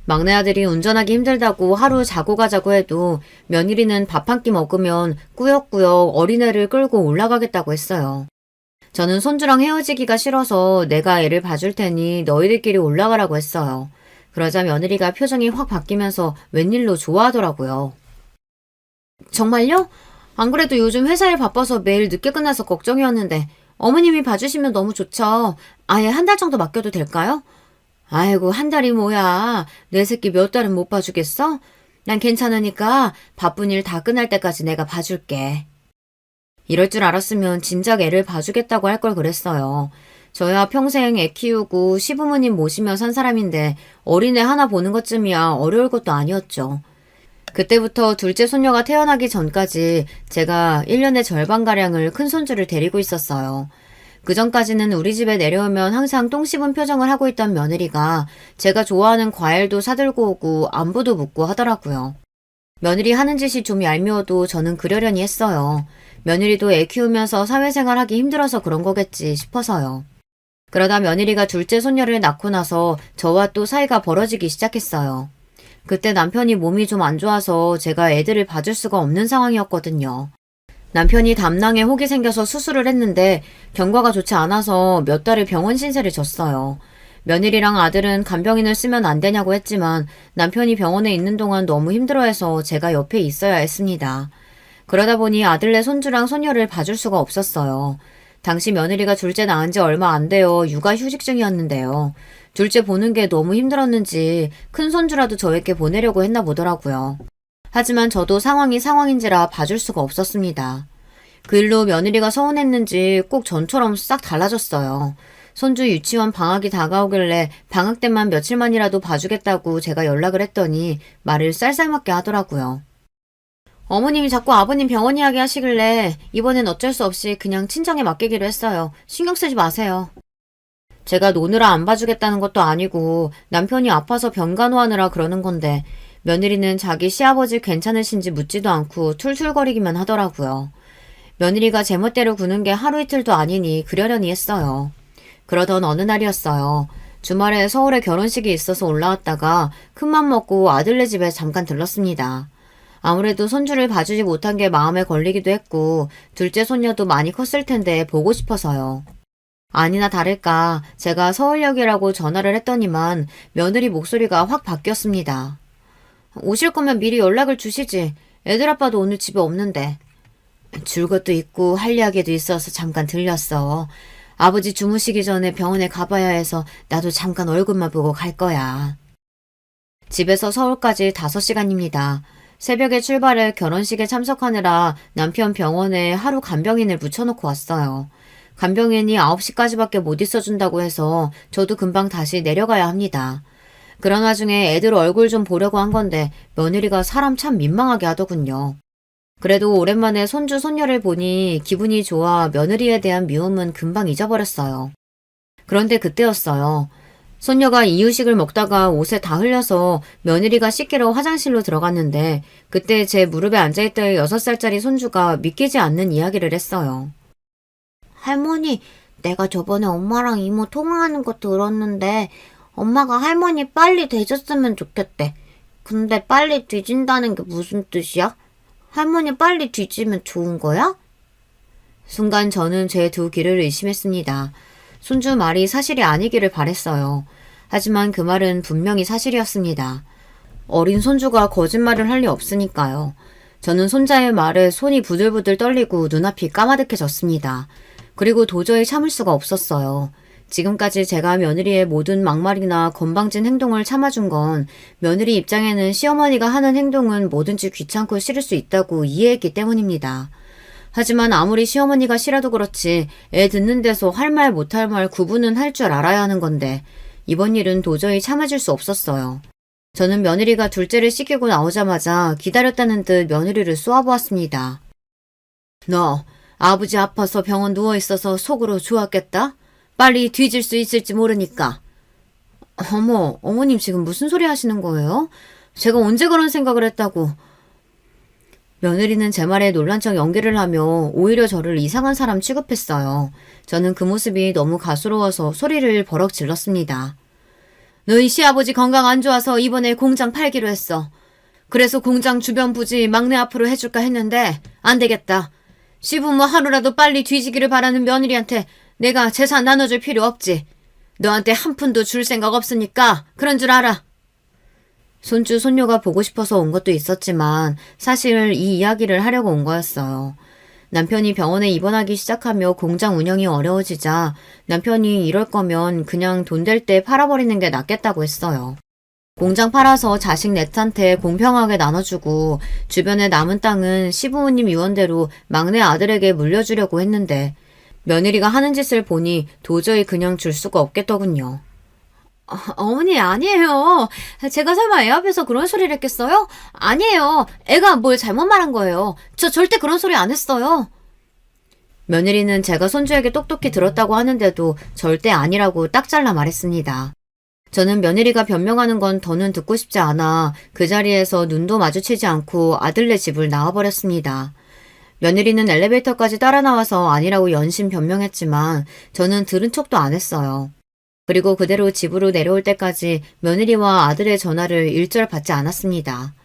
막내 아들이 운전하기 힘들다고 하루 자고 가자고 해도 며느리는 밥 한 끼 먹으면 꾸역꾸역 어린애를 끌고 올라가겠다고 했어요. 저는 손주랑 헤어지기가 싫어서 내가 애를 봐줄 테니 너희들끼리 올라가라고 했어요. 그러자 며느리가 표정이 확 바뀌면서 웬일로 좋아하더라고요. 정말요? 안 그래도 요즘 회사 일 바빠서 매일 늦게 끝나서 걱정이었는데 어머님이 봐주시면 너무 좋죠. 아예 한 달 정도 맡겨도 될까요? 아이고, 한 달이 뭐야. 내 새끼 몇 달은 못 봐주겠어? 난 괜찮으니까 바쁜 일 다 끝날 때까지 내가 봐줄게. 이럴 줄 알았으면 진작 애를 봐주겠다고 할 걸 그랬어요. 저야 평생 애 키우고 시부모님 모시며 산 사람인데 어린애 하나 보는 것쯤이야 어려울 것도 아니었죠. 그때부터 둘째 손녀가 태어나기 전까지 제가 1년의 절반가량을 큰 손주를 데리고 있었어요. 그 전까지는 우리 집에 내려오면 항상 똥 씹은 표정을 하고 있던 며느리가 제가 좋아하는 과일도 사들고 오고 안부도 묻고 하더라고요. 며느리 하는 짓이 좀 얄미워도 저는 그러려니 했어요. 며느리도 애 키우면서 사회생활 하기 힘들어서 그런 거겠지 싶어서요. 그러다 며느리가 둘째 손녀를 낳고 나서 저와 또 사이가 벌어지기 시작했어요. 그때 남편이 몸이 좀 안 좋아서 제가 애들을 봐줄 수가 없는 상황이었거든요. 남편이 담낭에 혹이 생겨서 수술을 했는데 경과가 좋지 않아서 몇 달을 병원 신세를 졌어요. 며느리랑 아들은 간병인을 쓰면 안 되냐고 했지만 남편이 병원에 있는 동안 너무 힘들어해서 제가 옆에 있어야 했습니다. 그러다 보니 아들네 손주랑 손녀를 봐줄 수가 없었어요. 당시 며느리가 둘째 낳은 지 얼마 안 되어 육아휴직 중이었는데요. 둘째 보는 게 너무 힘들었는지 큰 손주라도 저에게 보내려고 했나 보더라고요. 하지만 저도 상황이 상황인지라 봐줄 수가 없었습니다. 그 일로 며느리가 서운했는지 꼭 전처럼 싹 달라졌어요. 손주 유치원 방학이 다가오길래 방학 때만 며칠만이라도 봐주겠다고 제가 연락을 했더니 말을 쌀쌀맞게 하더라고요. 어머님이 자꾸 아버님 병원 이야기 하시길래 이번엔 어쩔 수 없이 그냥 친정에 맡기기로 했어요. 신경 쓰지 마세요. 제가 노느라 안 봐주겠다는 것도 아니고 남편이 아파서 병간호하느라 그러는 건데 며느리는 자기 시아버지 괜찮으신지 묻지도 않고 툴툴거리기만 하더라고요. 며느리가 제멋대로 구는 게 하루 이틀도 아니니 그러려니 했어요. 그러던 어느 날이었어요. 주말에 서울에 결혼식이 있어서 올라왔다가 큰맘 먹고 아들네 집에 잠깐 들렀습니다. 아무래도 손주를 봐주지 못한 게 마음에 걸리기도 했고 둘째 손녀도 많이 컸을 텐데 보고 싶어서요. 아니나 다를까 제가 서울역이라고 전화를 했더니만 며느리 목소리가 확 바뀌었습니다. 오실 거면 미리 연락을 주시지. 애들 아빠도 오늘 집에 없는데. 줄 것도 있고 할 이야기도 있어서 잠깐 들렸어. 아버지 주무시기 전에 병원에 가봐야 해서 나도 잠깐 얼굴만 보고 갈 거야. 집에서 서울까지 5시간입니다. 새벽에 출발해 결혼식에 참석하느라 남편 병원에 하루 간병인을 붙여놓고 왔어요. 간병인이 9시까지밖에 못 있어준다고 해서 저도 금방 다시 내려가야 합니다. 그런 와중에 애들 얼굴 좀 보려고 한 건데 며느리가 사람 참 민망하게 하더군요. 그래도 오랜만에 손주 손녀를 보니 기분이 좋아 며느리에 대한 미움은 금방 잊어버렸어요. 그런데 그때였어요. 손녀가 이유식을 먹다가 옷에 다 흘려서 며느리가 씻기러 화장실로 들어갔는데 그때 제 무릎에 앉아있던 6살짜리 손주가 믿기지 않는 이야기를 했어요. 할머니, 내가 저번에 엄마랑 이모 통화하는 거 들었는데 엄마가 할머니 빨리 되셨으면 좋겠대. 근데 빨리 뒤진다는 게 무슨 뜻이야? 할머니 빨리 뒤지면 좋은 거야? 순간 저는 제 두 귀를 의심했습니다. 손주 말이 사실이 아니기를 바랬어요. 하지만 그 말은 분명히 사실이었습니다. 어린 손주가 거짓말을 할 리 없으니까요. 저는 손자의 말에 손이 부들부들 떨리고 눈앞이 까마득해졌습니다. 그리고 도저히 참을 수가 없었어요. 지금까지 제가 며느리의 모든 막말이나 건방진 행동을 참아준 건 며느리 입장에는 시어머니가 하는 행동은 뭐든지 귀찮고 싫을 수 있다고 이해했기 때문입니다. 하지만 아무리 시어머니가 싫어도 그렇지 애 듣는 데서 할 말 못할 말 구분은 할 줄 알아야 하는 건데 이번 일은 도저히 참아줄 수 없었어요. 저는 며느리가 둘째를 씻기고 나오자마자 기다렸다는 듯 며느리를 쏘아보았습니다. 너 아버지 아파서 병원 누워있어서 속으로 좋았겠다? 빨리 뒤질 수 있을지 모르니까. 어머, 어머님 지금 무슨 소리 하시는 거예요? 제가 언제 그런 생각을 했다고. 며느리는 제 말에 놀란 척 연기를 하며 오히려 저를 이상한 사람 취급했어요. 저는 그 모습이 너무 가스로워서 소리를 버럭 질렀습니다. 너희 시아버지 건강 안 좋아서 이번에 공장 팔기로 했어. 그래서 공장 주변 부지 막내 앞으로 해줄까 했는데 안 되겠다. 시부모 하루라도 빨리 뒤지기를 바라는 며느리한테 내가 재산 나눠줄 필요 없지. 너한테 한 푼도 줄 생각 없으니까 그런 줄 알아. 손주 손녀가 보고 싶어서 온 것도 있었지만 사실 이 이야기를 하려고 온 거였어요. 남편이 병원에 입원하기 시작하며 공장 운영이 어려워지자 남편이 이럴 거면 그냥 돈 될 때 팔아버리는 게 낫겠다고 했어요. 공장 팔아서 자식 넷한테 공평하게 나눠주고 주변에 남은 땅은 시부모님 유언대로 막내 아들에게 물려주려고 했는데 며느리가 하는 짓을 보니 도저히 그냥 줄 수가 없겠더군요. 어머니, 아니에요. 제가 설마 애 앞에서 그런 소리를 했겠어요? 아니에요. 애가 뭘 잘못 말한 거예요. 저 절대 그런 소리 안 했어요. 며느리는 제가 손주에게 똑똑히 들었다고 하는데도 절대 아니라고 딱 잘라 말했습니다. 저는 며느리가 변명하는 건 더는 듣고 싶지 않아 그 자리에서 눈도 마주치지 않고 아들네 집을 나와버렸습니다. 며느리는 엘리베이터까지 따라 나와서 아니라고 연신 변명했지만 저는 들은 척도 안 했어요. 그리고 그대로 집으로 내려올 때까지 며느리와 아들의 전화를 일절 받지 않았습니다.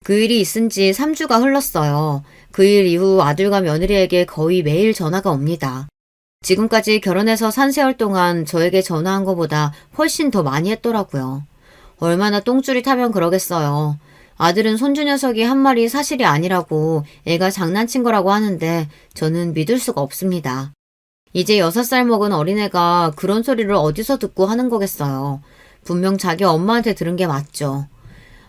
그 일이 있은 지 3주가 흘렀어요. 그 일 이후 아들과 며느리에게 거의 매일 전화가 옵니다. 지금까지 결혼해서 산 세월 동안 저에게 전화한 것보다 훨씬 더 많이 했더라고요. 얼마나 똥줄이 타면 그러겠어요. 아들은 손주 녀석이 한 말이 사실이 아니라고 애가 장난친 거라고 하는데 저는 믿을 수가 없습니다. 이제 6살 먹은 어린애가 그런 소리를 어디서 듣고 하는 거겠어요. 분명 자기 엄마한테 들은 게 맞죠.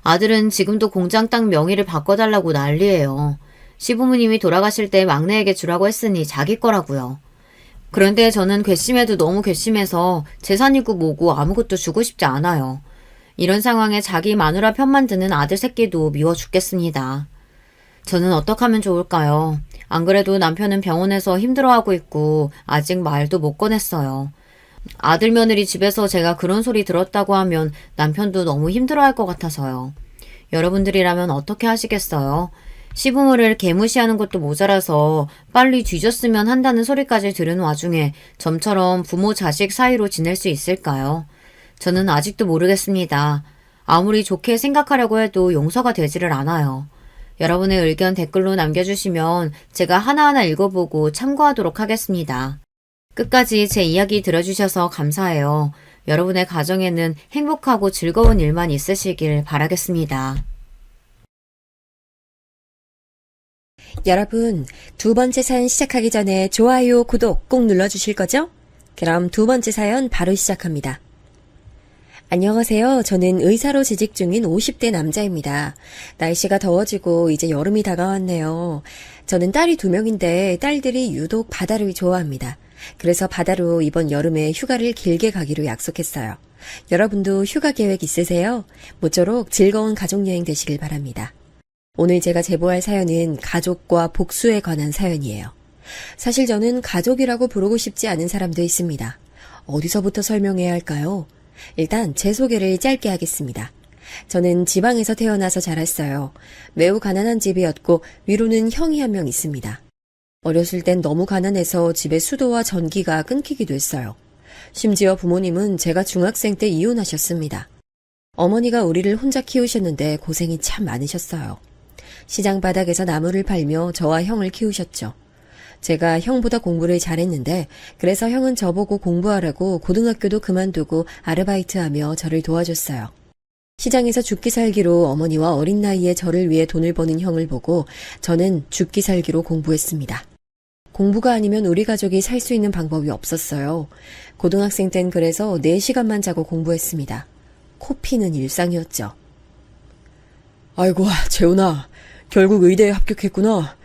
아들은 지금도 공장 땅 명의를 바꿔달라고 난리예요. 시부모님이 돌아가실 때 막내에게 주라고 했으니 자기 거라고요. 그런데 저는 괘씸해도 너무 괘씸해서 재산이고 뭐고 아무것도 주고 싶지 않아요. 이런 상황에 자기 마누라 편만 드는 아들 새끼도 미워 죽겠습니다. 저는 어떻게 하면 좋을까요? 안 그래도 남편은 병원에서 힘들어하고 있고 아직 말도 못 꺼냈어요. 아들 며느리 집에서 제가 그런 소리 들었다고 하면 남편도 너무 힘들어할 것 같아서요. 여러분들이라면 어떻게 하시겠어요? 시부모를 개무시하는 것도 모자라서 빨리 뒤졌으면 한다는 소리까지 들은 와중에 점처럼 부모 자식 사이로 지낼 수 있을까요? 저는 아직도 모르겠습니다. 아무리 좋게 생각하려고 해도 용서가 되지를 않아요. 여러분의 의견 댓글로 남겨주시면 제가 하나하나 읽어보고 참고하도록 하겠습니다. 끝까지 제 이야기 들어주셔서 감사해요. 여러분의 가정에는 행복하고 즐거운 일만 있으시길 바라겠습니다. 여러분, 두 번째 사연 시작하기 전에 좋아요, 구독 꼭 눌러주실 거죠? 그럼 두 번째 사연 바로 시작합니다. 안녕하세요. 저는 의사로 재직 중인 50대 남자입니다. 날씨가 더워지고 이제 여름이 다가왔네요. 저는 딸이 2명인데 딸들이 유독 바다를 좋아합니다. 그래서 바다로 이번 여름에 휴가를 길게 가기로 약속했어요. 여러분도 휴가 계획 있으세요? 모쪼록 즐거운 가족여행 되시길 바랍니다. 오늘 제가 제보할 사연은 가족과 복수에 관한 사연이에요. 사실 저는 가족이라고 부르고 싶지 않은 사람도 있습니다. 어디서부터 설명해야 할까요? 일단 제 소개를 짧게 하겠습니다. 저는 지방에서 태어나서 자랐어요. 매우 가난한 집이었고 위로는 형이 한 명 있습니다. 어렸을 땐 너무 가난해서 집에 수도와 전기가 끊기기도 했어요. 심지어 부모님은 제가 중학생 때 이혼하셨습니다. 어머니가 우리를 혼자 키우셨는데 고생이 참 많으셨어요. 시장 바닥에서 나무를 팔며 저와 형을 키우셨죠. 제가 형보다 공부를 잘했는데 그래서 형은 저보고 공부하라고 고등학교도 그만두고 아르바이트하며 저를 도와줬어요. 시장에서 죽기 살기로 어머니와 어린 나이에 저를 위해 돈을 버는 형을 보고 저는 죽기 살기로 공부했습니다. 공부가 아니면 우리 가족이 살 수 있는 방법이 없었어요. 고등학생 땐 그래서 4시간만 자고 공부했습니다. 코피는 일상이었죠. 아이고, 재훈아. 결국 의대에 합격했구나.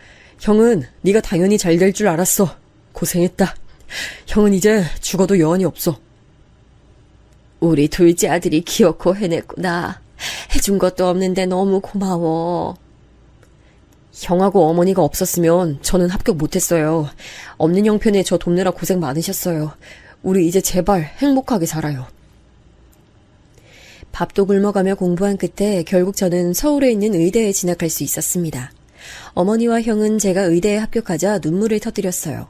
형은 네가 당연히 잘 될 줄 알았어. 고생했다. 형은 이제 죽어도 여한이 없어. 우리 둘째 아들이 키웠고 해냈구나. 해준 것도 없는데 너무 고마워. 형하고 어머니가 없었으면 저는 합격 못했어요. 없는 형편에 저 돕느라 고생 많으셨어요. 우리 이제 제발 행복하게 살아요. 밥도 굶어가며 공부한 끝에 결국 저는 서울에 있는 의대에 진학할 수 있었습니다. 어머니와 형은 제가 의대에 합격하자 눈물을 터뜨렸어요.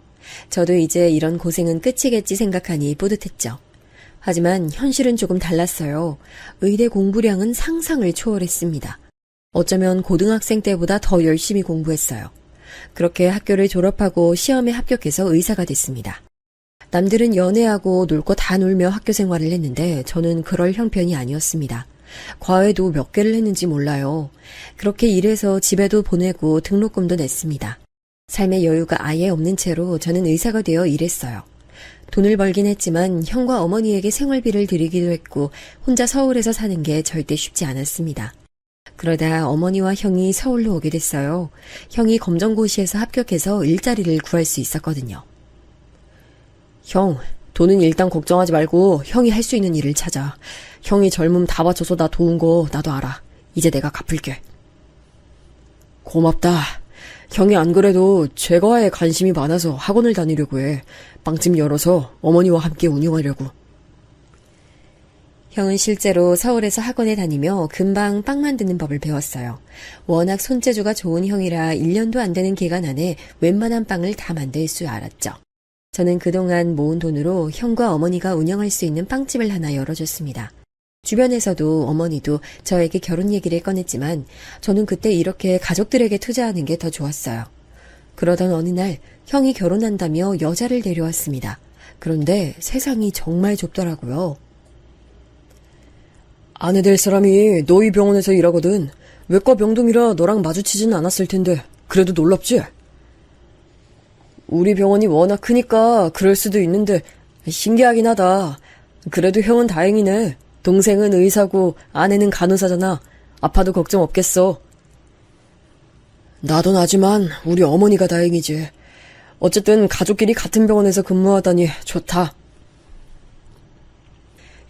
저도 이제 이런 고생은 끝이겠지 생각하니 뿌듯했죠. 하지만 현실은 조금 달랐어요. 의대 공부량은 상상을 초월했습니다. 어쩌면 고등학생 때보다 더 열심히 공부했어요. 그렇게 학교를 졸업하고 시험에 합격해서 의사가 됐습니다. 남들은 연애하고 놀 거 다 놀며 학교 생활을 했는데 저는 그럴 형편이 아니었습니다. 과외도 몇 개를 했는지 몰라요. 그렇게 일해서 집에도 보내고 등록금도 냈습니다. 삶의 여유가 아예 없는 채로 저는 의사가 되어 일했어요. 돈을 벌긴 했지만 형과 어머니에게 생활비를 드리기도 했고 혼자 서울에서 사는 게 절대 쉽지 않았습니다. 그러다 어머니와 형이 서울로 오게 됐어요. 형이 검정고시에서 합격해서 일자리를 구할 수 있었거든요. 형, 돈은 일단 걱정하지 말고 형이 할 수 있는 일을 찾아. 형이 젊음 다 바쳐서 나 도운 거 나도 알아. 이제 내가 갚을게. 고맙다. 형이 안 그래도 제과에 관심이 많아서 학원을 다니려고 해. 빵집 열어서 어머니와 함께 운영하려고. 형은 실제로 서울에서 학원에 다니며 금방 빵 만드는 법을 배웠어요. 워낙 손재주가 좋은 형이라 1년도 안 되는 기간 안에 웬만한 빵을 다 만들 줄 알았죠. 저는 그동안 모은 돈으로 형과 어머니가 운영할 수 있는 빵집을 하나 열어줬습니다. 주변에서도 어머니도 저에게 결혼 얘기를 꺼냈지만 저는 그때 이렇게 가족들에게 투자하는 게 더 좋았어요. 그러던 어느 날 형이 결혼한다며 여자를 데려왔습니다. 그런데 세상이 정말 좁더라고요. 아내 될 사람이 너희 병원에서 일하거든. 외과 병동이라 너랑 마주치지는 않았을 텐데 그래도 놀랍지? 우리 병원이 워낙 크니까 그럴 수도 있는데 신기하긴 하다. 그래도 형은 다행이네. 동생은 의사고 아내는 간호사잖아. 아파도 걱정 없겠어. 나도 나지만 우리 어머니가 다행이지. 어쨌든 가족끼리 같은 병원에서 근무하다니 좋다.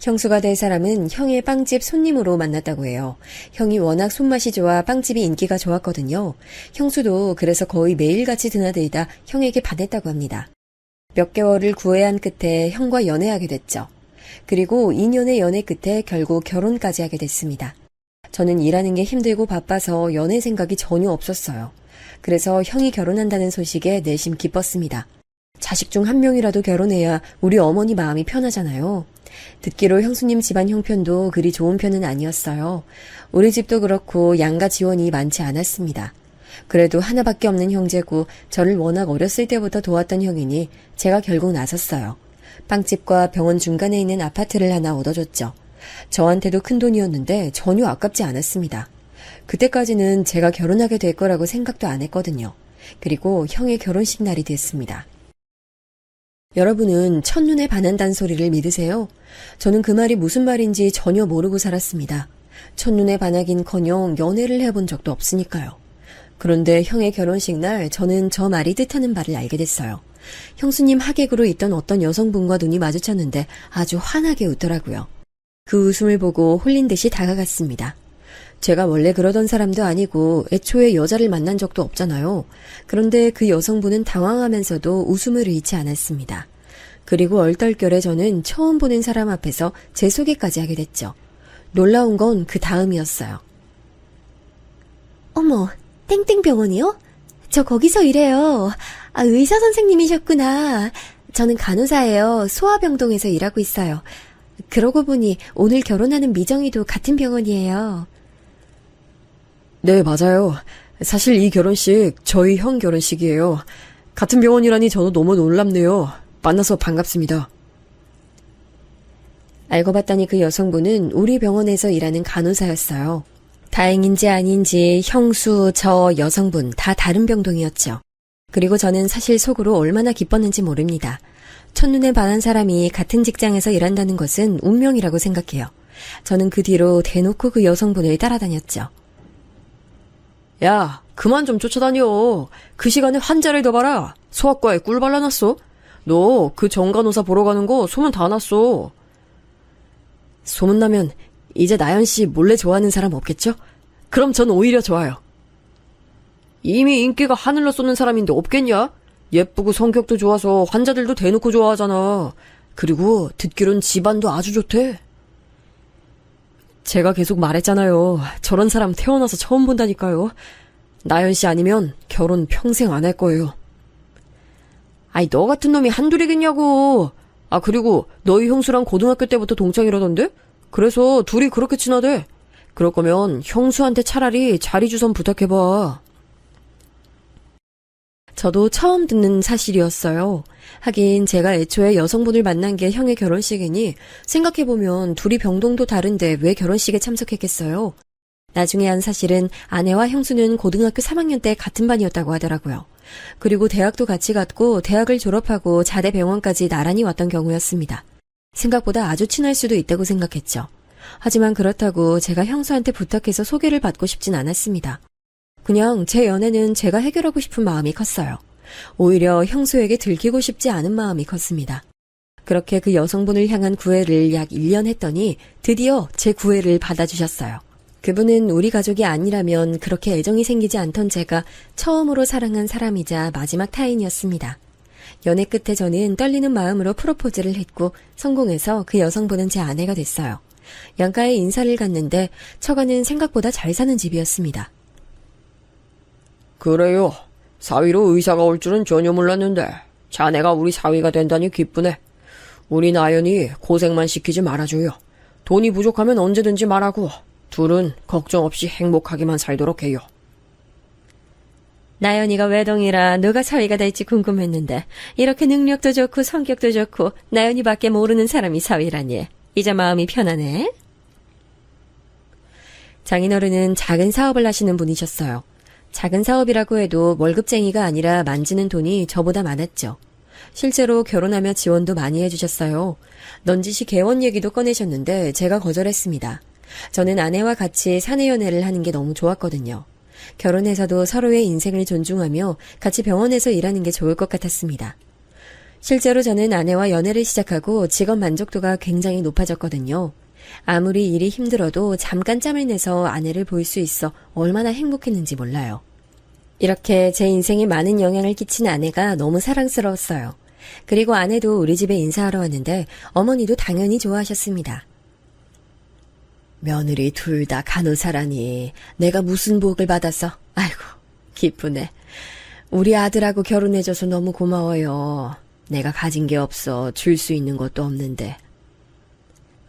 형수가 될 사람은 형의 빵집 손님으로 만났다고 해요. 형이 워낙 손맛이 좋아 빵집이 인기가 좋았거든요. 형수도 그래서 거의 매일같이 드나들다 형에게 반했다고 합니다. 몇 개월을 구애한 끝에 형과 연애하게 됐죠. 그리고 2년의 연애 끝에 결국 결혼까지 하게 됐습니다. 저는 일하는 게 힘들고 바빠서 연애 생각이 전혀 없었어요. 그래서 형이 결혼한다는 소식에 내심 기뻤습니다. 자식 중 한 명이라도 결혼해야 우리 어머니 마음이 편하잖아요. 듣기로 형수님 집안 형편도 그리 좋은 편은 아니었어요. 우리 집도 그렇고 양가 지원이 많지 않았습니다. 그래도 하나밖에 없는 형제고 저를 워낙 어렸을 때부터 도왔던 형이니 제가 결국 나섰어요. 빵집과 병원 중간에 있는 아파트를 하나 얻어줬죠. 저한테도 큰 돈이었는데 전혀 아깝지 않았습니다. 그때까지는 제가 결혼하게 될 거라고 생각도 안 했거든요. 그리고 형의 결혼식 날이 됐습니다. 여러분은 첫눈에 반한다는 소리를 믿으세요? 저는 그 말이 무슨 말인지 전혀 모르고 살았습니다. 첫눈에 반하긴커녕 연애를 해본 적도 없으니까요. 그런데 형의 결혼식 날 저는 저 말이 뜻하는 바를 알게 됐어요. 형수님 하객으로 있던 어떤 여성분과 눈이 마주쳤는데 아주 환하게 웃더라고요. 그 웃음을 보고 홀린 듯이 다가갔습니다. 제가 원래 그러던 사람도 아니고 애초에 여자를 만난 적도 없잖아요. 그런데 그 여성분은 당황하면서도 웃음을 잃지 않았습니다. 그리고 얼떨결에 저는 처음 보는 사람 앞에서 제 소개까지 하게 됐죠. 놀라운 건 그 다음이었어요. 어머, 땡땡병원이요? 저 거기서 일해요. 아, 의사 선생님이셨구나. 저는 간호사예요. 소아병동에서 일하고 있어요. 그러고 보니 오늘 결혼하는 미정이도 같은 병원이에요. 네, 맞아요. 사실 이 결혼식 저희 형 결혼식이에요. 같은 병원이라니 저도 너무 놀랍네요. 만나서 반갑습니다. 알고 봤더니 그 여성분은 우리 병원에서 일하는 간호사였어요. 다행인지 아닌지 형수, 저 여성분 다 다른 병동이었죠. 그리고 저는 사실 속으로 얼마나 기뻤는지 모릅니다. 첫눈에 반한 사람이 같은 직장에서 일한다는 것은 운명이라고 생각해요. 저는 그 뒤로 대놓고 그 여성분을 따라다녔죠. 야, 그만 좀 쫓아다녀. 그 시간에 환자를 더 봐라. 소아과에 꿀 발라놨어. 너 그 정간호사 보러 가는 거 소문 다 났어. 소문나면 이제 나연씨 몰래 좋아하는 사람 없겠죠? 그럼 전 오히려 좋아요. 이미 인기가 하늘로 쏘는 사람인데 없겠냐? 예쁘고 성격도 좋아서 환자들도 대놓고 좋아하잖아. 그리고 듣기론 집안도 아주 좋대. 제가 계속 말했잖아요. 저런 사람 태어나서 처음 본다니까요. 나연씨 아니면 결혼 평생 안 할 거예요. 아이, 너 같은 놈이 한둘이겠냐고. 아, 그리고 너희 형수랑 고등학교 때부터 동창이라던데? 그래서 둘이 그렇게 친하대. 그럴 거면 형수한테 차라리 자리 주선 부탁해봐. 저도 처음 듣는 사실이었어요. 하긴 제가 애초에 여성분을 만난 게 형의 결혼식이니 생각해보면 둘이 병동도 다른데 왜 결혼식에 참석했겠어요? 나중에 한 사실은 아내와 형수는 고등학교 3학년 때 같은 반이었다고 하더라고요. 그리고 대학도 같이 갔고 대학을 졸업하고 자대 병원까지 나란히 왔던 경우였습니다. 생각보다 아주 친할 수도 있다고 생각했죠. 하지만 그렇다고 제가 형수한테 부탁해서 소개를 받고 싶진 않았습니다. 그냥 제 연애는 제가 해결하고 싶은 마음이 컸어요. 오히려 형수에게 들키고 싶지 않은 마음이 컸습니다. 그렇게 그 여성분을 향한 구애를 약 1년 했더니 드디어 제 구애를 받아주셨어요. 그분은 우리 가족이 아니라면 그렇게 애정이 생기지 않던 제가 처음으로 사랑한 사람이자 마지막 타인이었습니다. 연애 끝에 저는 떨리는 마음으로 프로포즈를 했고 성공해서 그 여성분은 제 아내가 됐어요. 양가에 인사를 갔는데 처가는 생각보다 잘 사는 집이었습니다. 그래요. 사위로 의사가 올 줄은 전혀 몰랐는데 자네가 우리 사위가 된다니 기쁘네. 우리 나연이 고생만 시키지 말아줘요. 돈이 부족하면 언제든지 말하고 둘은 걱정 없이 행복하게만 살도록 해요. 나연이가 외동이라 누가 사위가 될지 궁금했는데 이렇게 능력도 좋고 성격도 좋고 나연이밖에 모르는 사람이 사위라니 이제 마음이 편하네. 장인어른은 작은 사업을 하시는 분이셨어요. 작은 사업이라고 해도 월급쟁이가 아니라 만지는 돈이 저보다 많았죠. 실제로 결혼하며 지원도 많이 해주셨어요. 넌지시 개원 얘기도 꺼내셨는데 제가 거절했습니다. 저는 아내와 같이 사내 연애를 하는 게 너무 좋았거든요. 결혼해서도 서로의 인생을 존중하며 같이 병원에서 일하는 게 좋을 것 같았습니다. 실제로 저는 아내와 연애를 시작하고 직업 만족도가 굉장히 높아졌거든요. 아무리 일이 힘들어도 잠깐 짬을 내서 아내를 볼 수 있어 얼마나 행복했는지 몰라요. 이렇게 제 인생에 많은 영향을 끼친 아내가 너무 사랑스러웠어요. 그리고 아내도 우리 집에 인사하러 왔는데 어머니도 당연히 좋아하셨습니다. 며느리 둘 다 간호사라니 내가 무슨 복을 받았어. 아이고 기쁘네. 우리 아들하고 결혼해줘서 너무 고마워요. 내가 가진 게 없어 줄 수 있는 것도 없는데.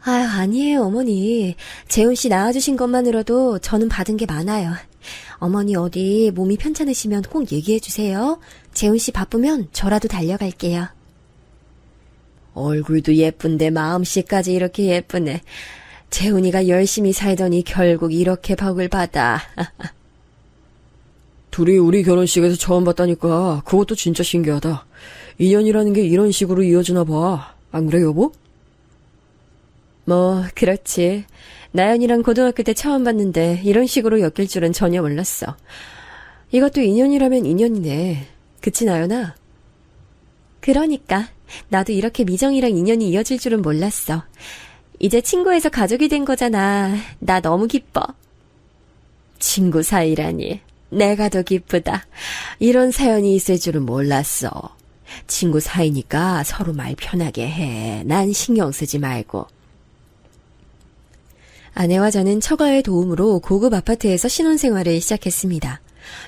아유 아니에요 어머니. 재훈씨 낳아주신 것만으로도 저는 받은 게 많아요. 어머니 어디 몸이 편찮으시면 꼭 얘기해주세요. 재훈씨 바쁘면 저라도 달려갈게요. 얼굴도 예쁜데 마음씨까지 이렇게 예쁘네. 재훈이가 열심히 살더니 결국 이렇게 복을 받아. 둘이 우리 결혼식에서 처음 봤다니까 그것도 진짜 신기하다. 인연이라는 게 이런 식으로 이어지나 봐. 안 그래 여보? 뭐 그렇지. 나연이랑 고등학교 때 처음 봤는데 이런 식으로 엮일 줄은 전혀 몰랐어. 이것도 인연이라면 인연이네. 그치 나연아? 그러니까 나도 이렇게 미정이랑 인연이 이어질 줄은 몰랐어. 이제 친구에서 가족이 된 거잖아. 나 너무 기뻐. 친구 사이라니. 내가 더 기쁘다. 이런 사연이 있을 줄은 몰랐어. 친구 사이니까 서로 말 편하게 해. 난 신경 쓰지 말고. 아내와 저는 처가의 도움으로 고급 아파트에서 신혼생활을 시작했습니다.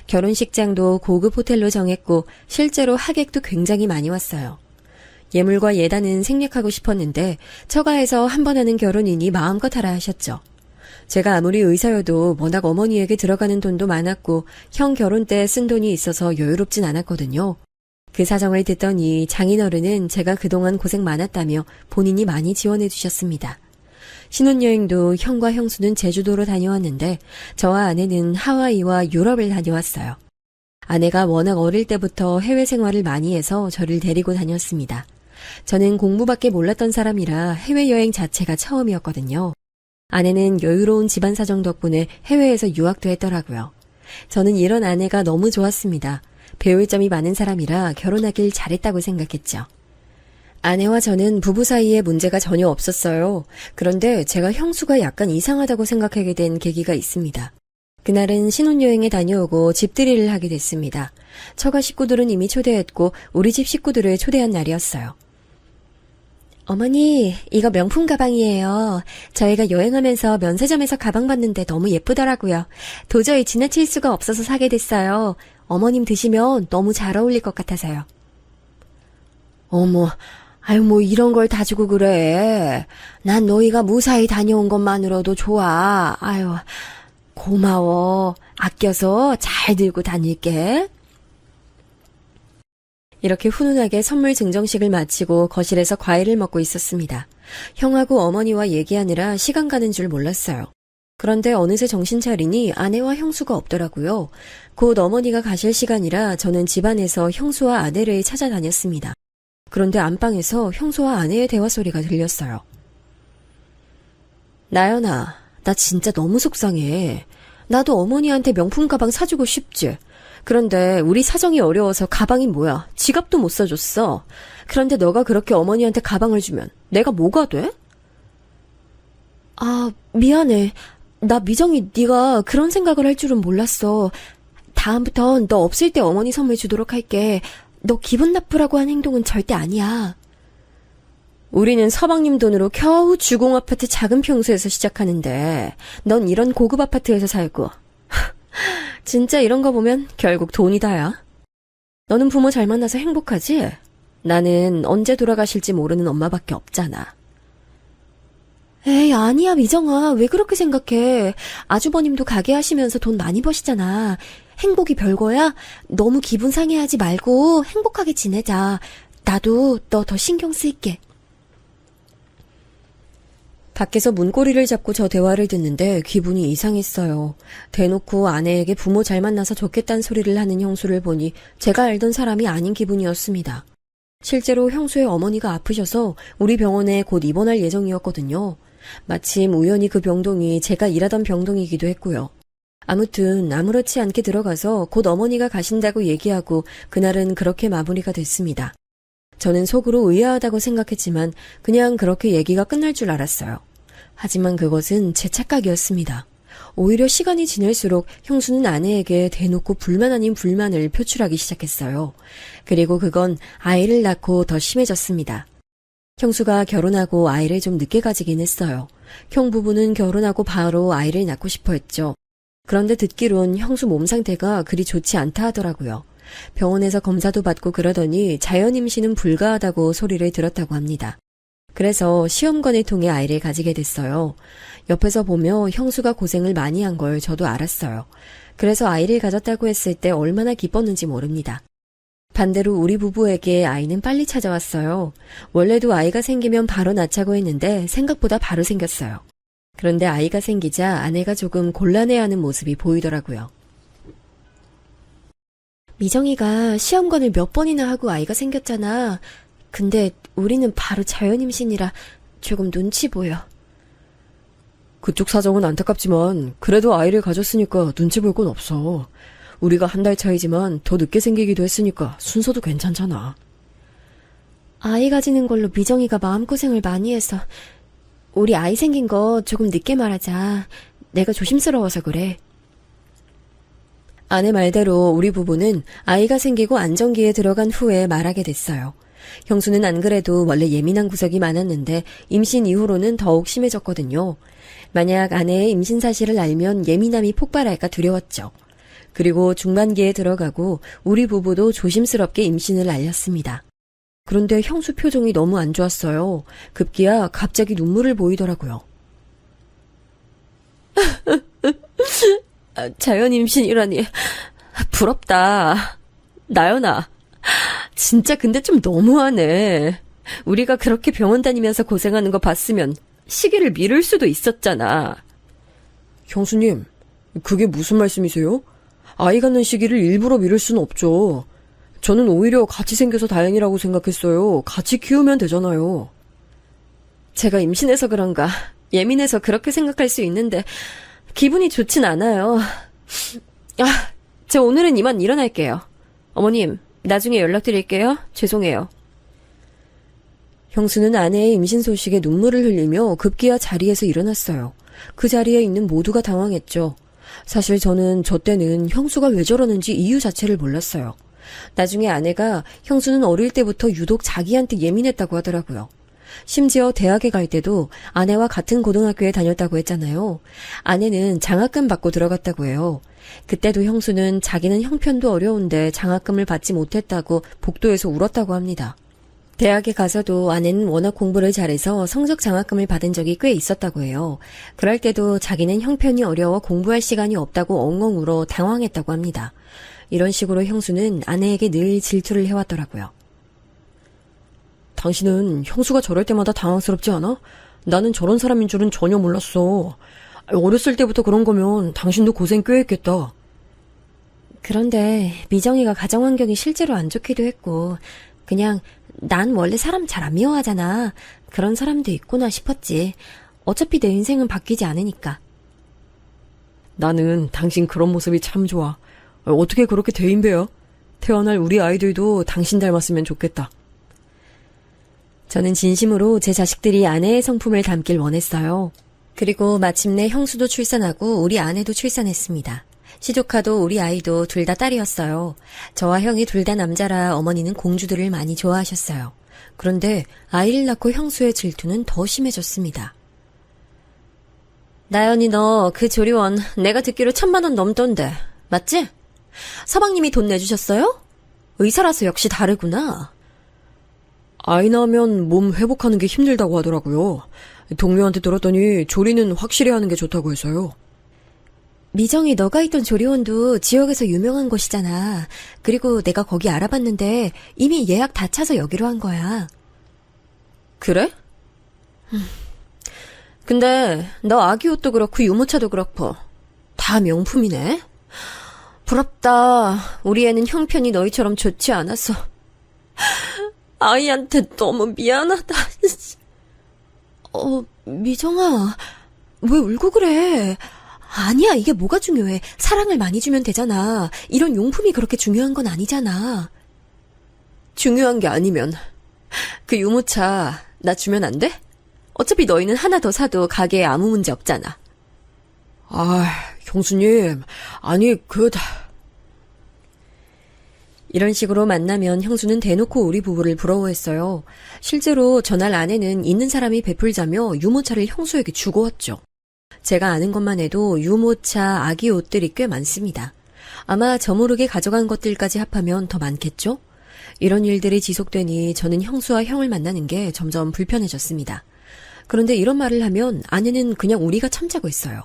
결혼식장도 고급 호텔로 정했고 실제로 하객도 굉장히 많이 왔어요. 예물과 예단은 생략하고 싶었는데 처가에서 한 번 하는 결혼이니 마음껏 하라 하셨죠. 제가 아무리 의사여도 워낙 어머니에게 들어가는 돈도 많았고 형 결혼 때 쓴 돈이 있어서 여유롭진 않았거든요. 그 사정을 듣더니 장인어른은 제가 그동안 고생 많았다며 본인이 많이 지원해 주셨습니다. 신혼여행도 형과 형수는 제주도로 다녀왔는데 저와 아내는 하와이와 유럽을 다녀왔어요. 아내가 워낙 어릴 때부터 해외 생활을 많이 해서 저를 데리고 다녔습니다. 저는 공부밖에 몰랐던 사람이라 해외여행 자체가 처음이었거든요. 아내는 여유로운 집안 사정 덕분에 해외에서 유학도 했더라고요. 저는 이런 아내가 너무 좋았습니다. 배울 점이 많은 사람이라 결혼하길 잘했다고 생각했죠. 아내와 저는 부부 사이에 문제가 전혀 없었어요. 그런데 제가 형수가 약간 이상하다고 생각하게 된 계기가 있습니다. 그날은 신혼여행에 다녀오고 집들이를 하게 됐습니다. 처가 식구들은 이미 초대했고 우리 집 식구들을 초대한 날이었어요. 어머니, 이거 명품 가방이에요. 저희가 여행하면서 면세점에서 가방 봤는데 너무 예쁘더라고요. 도저히 지나칠 수가 없어서 사게 됐어요. 어머님 드시면 너무 잘 어울릴 것 같아서요. 어머, 아유 뭐 이런 걸 다 주고 그래. 난 너희가 무사히 다녀온 것만으로도 좋아. 아유, 고마워. 아껴서 잘 들고 다닐게. 이렇게 훈훈하게 선물 증정식을 마치고 거실에서 과일을 먹고 있었습니다. 형하고 어머니와 얘기하느라 시간 가는 줄 몰랐어요. 그런데 어느새 정신 차리니 아내와 형수가 없더라고요. 곧 어머니가 가실 시간이라 저는 집안에서 형수와 아내를 찾아다녔습니다. 그런데 안방에서 형수와 아내의 대화 소리가 들렸어요. 나연아, 나 진짜 너무 속상해. 나도 어머니한테 명품 가방 사주고 싶지. 그런데 우리 사정이 어려워서 가방이 뭐야? 지갑도 못 사줬어. 그런데 너가 그렇게 어머니한테 가방을 주면 내가 뭐가 돼? 아, 미안해. 나 미정이 네가 그런 생각을 할 줄은 몰랐어. 다음부턴 너 없을 때 어머니 선물 주도록 할게. 너 기분 나쁘라고 한 행동은 절대 아니야. 우리는 서방님 돈으로 겨우 주공 아파트 작은 평수에서 시작하는데 넌 이런 고급 아파트에서 살고. 진짜 이런 거 보면 결국 돈이 다야. 너는 부모 잘 만나서 행복하지? 나는 언제 돌아가실지 모르는 엄마밖에 없잖아. 에이, 아니야, 미정아. 왜 그렇게 생각해? 아주버님도 가게 하시면서 돈 많이 버시잖아. 행복이 별거야? 너무 기분 상해하지 말고 행복하게 지내자. 나도 너 더 신경 쓸게. 밖에서 문고리를 잡고 저 대화를 듣는데 기분이 이상했어요. 대놓고 아내에게 부모 잘 만나서 좋겠다는 소리를 하는 형수를 보니 제가 알던 사람이 아닌 기분이었습니다. 실제로 형수의 어머니가 아프셔서 우리 병원에 곧 입원할 예정이었거든요. 마침 우연히 그 병동이 제가 일하던 병동이기도 했고요. 아무튼 아무렇지 않게 들어가서 곧 어머니가 가신다고 얘기하고 그날은 그렇게 마무리가 됐습니다. 저는 속으로 의아하다고 생각했지만 그냥 그렇게 얘기가 끝날 줄 알았어요. 하지만 그것은 제 착각이었습니다. 오히려 시간이 지날수록 형수는 아내에게 대놓고 불만 아닌 불만을 표출하기 시작했어요. 그리고 그건 아이를 낳고 더 심해졌습니다. 형수가 결혼하고 아이를 좀 늦게 가지긴 했어요. 형 부부는 결혼하고 바로 아이를 낳고 싶어 했죠. 그런데 듣기론 형수 몸 상태가 그리 좋지 않다 하더라고요. 병원에서 검사도 받고 그러더니 자연 임신은 불가하다고 소리를 들었다고 합니다. 그래서 시험관을 통해 아이를 가지게 됐어요. 옆에서 보며 형수가 고생을 많이 한 걸 저도 알았어요. 그래서 아이를 가졌다고 했을 때 얼마나 기뻤는지 모릅니다. 반대로 우리 부부에게 아이는 빨리 찾아왔어요. 원래도 아이가 생기면 바로 낳자고 했는데 생각보다 바로 생겼어요. 그런데 아이가 생기자 아내가 조금 곤란해하는 모습이 보이더라고요. 미정이가 시험관을 몇 번이나 하고 아이가 생겼잖아. 근데 우리는 바로 자연임신이라 조금 눈치 보여. 그쪽 사정은 안타깝지만 그래도 아이를 가졌으니까 눈치 볼 건 없어. 우리가 한 달 차이지만 더 늦게 생기기도 했으니까 순서도 괜찮잖아. 아이 가지는 걸로 미정이가 마음고생을 많이 해서 우리 아이 생긴 거 조금 늦게 말하자. 내가 조심스러워서 그래. 아내 말대로 우리 부부는 아이가 생기고 안정기에 들어간 후에 말하게 됐어요. 형수는 안 그래도 원래 예민한 구석이 많았는데 임신 이후로는 더욱 심해졌거든요. 만약 아내의 임신 사실을 알면 예민함이 폭발할까 두려웠죠. 그리고 중반기에 들어가고 우리 부부도 조심스럽게 임신을 알렸습니다. 그런데 형수 표정이 너무 안 좋았어요. 급기야 갑자기 눈물을 보이더라고요. 자연 임신이라니 부럽다. 나연아, 진짜 근데 좀 너무하네. 우리가 그렇게 병원 다니면서 고생하는 거 봤으면 시기를 미룰 수도 있었잖아. 형수님, 그게 무슨 말씀이세요? 아이 갖는 시기를 일부러 미룰 수는 없죠. 저는 오히려 같이 생겨서 다행이라고 생각했어요. 같이 키우면 되잖아요. 제가 임신해서 그런가 예민해서 그렇게 생각할 수 있는데 기분이 좋진 않아요. 저 오늘은 이만 일어날게요. 어머님, 나중에 연락드릴게요. 죄송해요. 형수는 아내의 임신 소식에 눈물을 흘리며 급기야 자리에서 일어났어요. 그 자리에 있는 모두가 당황했죠. 사실 저는 저 때는 형수가 왜 저러는지 이유 자체를 몰랐어요. 나중에 아내가 형수는 어릴 때부터 유독 자기한테 예민했다고 하더라고요. 심지어 대학에 갈 때도 아내와 같은 고등학교에 다녔다고 했잖아요. 아내는 장학금 받고 들어갔다고 해요. 그때도 형수는 자기는 형편도 어려운데 장학금을 받지 못했다고 복도에서 울었다고 합니다. 대학에 가서도 아내는 워낙 공부를 잘해서 성적 장학금을 받은 적이 꽤 있었다고 해요. 그럴 때도 자기는 형편이 어려워 공부할 시간이 없다고 엉엉 울어 당황했다고 합니다. 이런 식으로 형수는 아내에게 늘 질투를 해왔더라고요. 당신은 형수가 저럴 때마다 당황스럽지 않아? 나는 저런 사람인 줄은 전혀 몰랐어. 어렸을 때부터 그런 거면 당신도 고생 꽤 했겠다. 그런데 미정이가 가정 환경이 실제로 안 좋기도 했고, 그냥 난 원래 사람 잘 안 미워하잖아. 그런 사람도 있구나 싶었지. 어차피 내 인생은 바뀌지 않으니까. 나는 당신 그런 모습이 참 좋아. 어떻게 그렇게 대인배야? 태어날 우리 아이들도 당신 닮았으면 좋겠다. 저는 진심으로 제 자식들이 아내의 성품을 담길 원했어요. 그리고 마침내 형수도 출산하고 우리 아내도 출산했습니다. 시조카도 우리 아이도 둘 다 딸이었어요. 저와 형이 둘 다 남자라 어머니는 공주들을 많이 좋아하셨어요. 그런데 아이를 낳고 형수의 질투는 더 심해졌습니다. 나연이 너 그 조리원 내가 듣기로 1,000만 원 넘던데 맞지? 서방님이 돈 내주셨어요? 의사라서 역시 다르구나. 아이 낳으면 몸 회복하는 게 힘들다고 하더라고요. 동료한테 들었더니 조리는 확실히 하는 게 좋다고 해서요. 미정이 너가 있던 조리원도 지역에서 유명한 곳이잖아. 그리고 내가 거기 알아봤는데 이미 예약 다 차서 여기로 한 거야. 그래? 근데 너 아기 옷도 그렇고 유모차도 그렇고 다 명품이네. 부럽다. 우리 애는 형편이 너희처럼 좋지 않아서. 아이한테 너무 미안하다. 미정아, 왜 울고 그래? 아니야, 이게 뭐가 중요해. 사랑을 많이 주면 되잖아. 이런 용품이 그렇게 중요한 건 아니잖아. 중요한 게 아니면 그 유모차 나 주면 안 돼? 어차피 너희는 하나 더 사도 가게에 아무 문제 없잖아. 아, 형수님, 아니 이런 식으로 만나면 형수는 대놓고 우리 부부를 부러워했어요. 실제로 전날 아내는 있는 사람이 베풀자며 유모차를 형수에게 주고 왔죠. 제가 아는 것만 해도 유모차, 아기 옷들이 꽤 많습니다. 아마 저 모르게 가져간 것들까지 합하면 더 많겠죠? 이런 일들이 지속되니 저는 형수와 형을 만나는 게 점점 불편해졌습니다. 그런데 이런 말을 하면 아내는 그냥 우리가 참자고 있어요.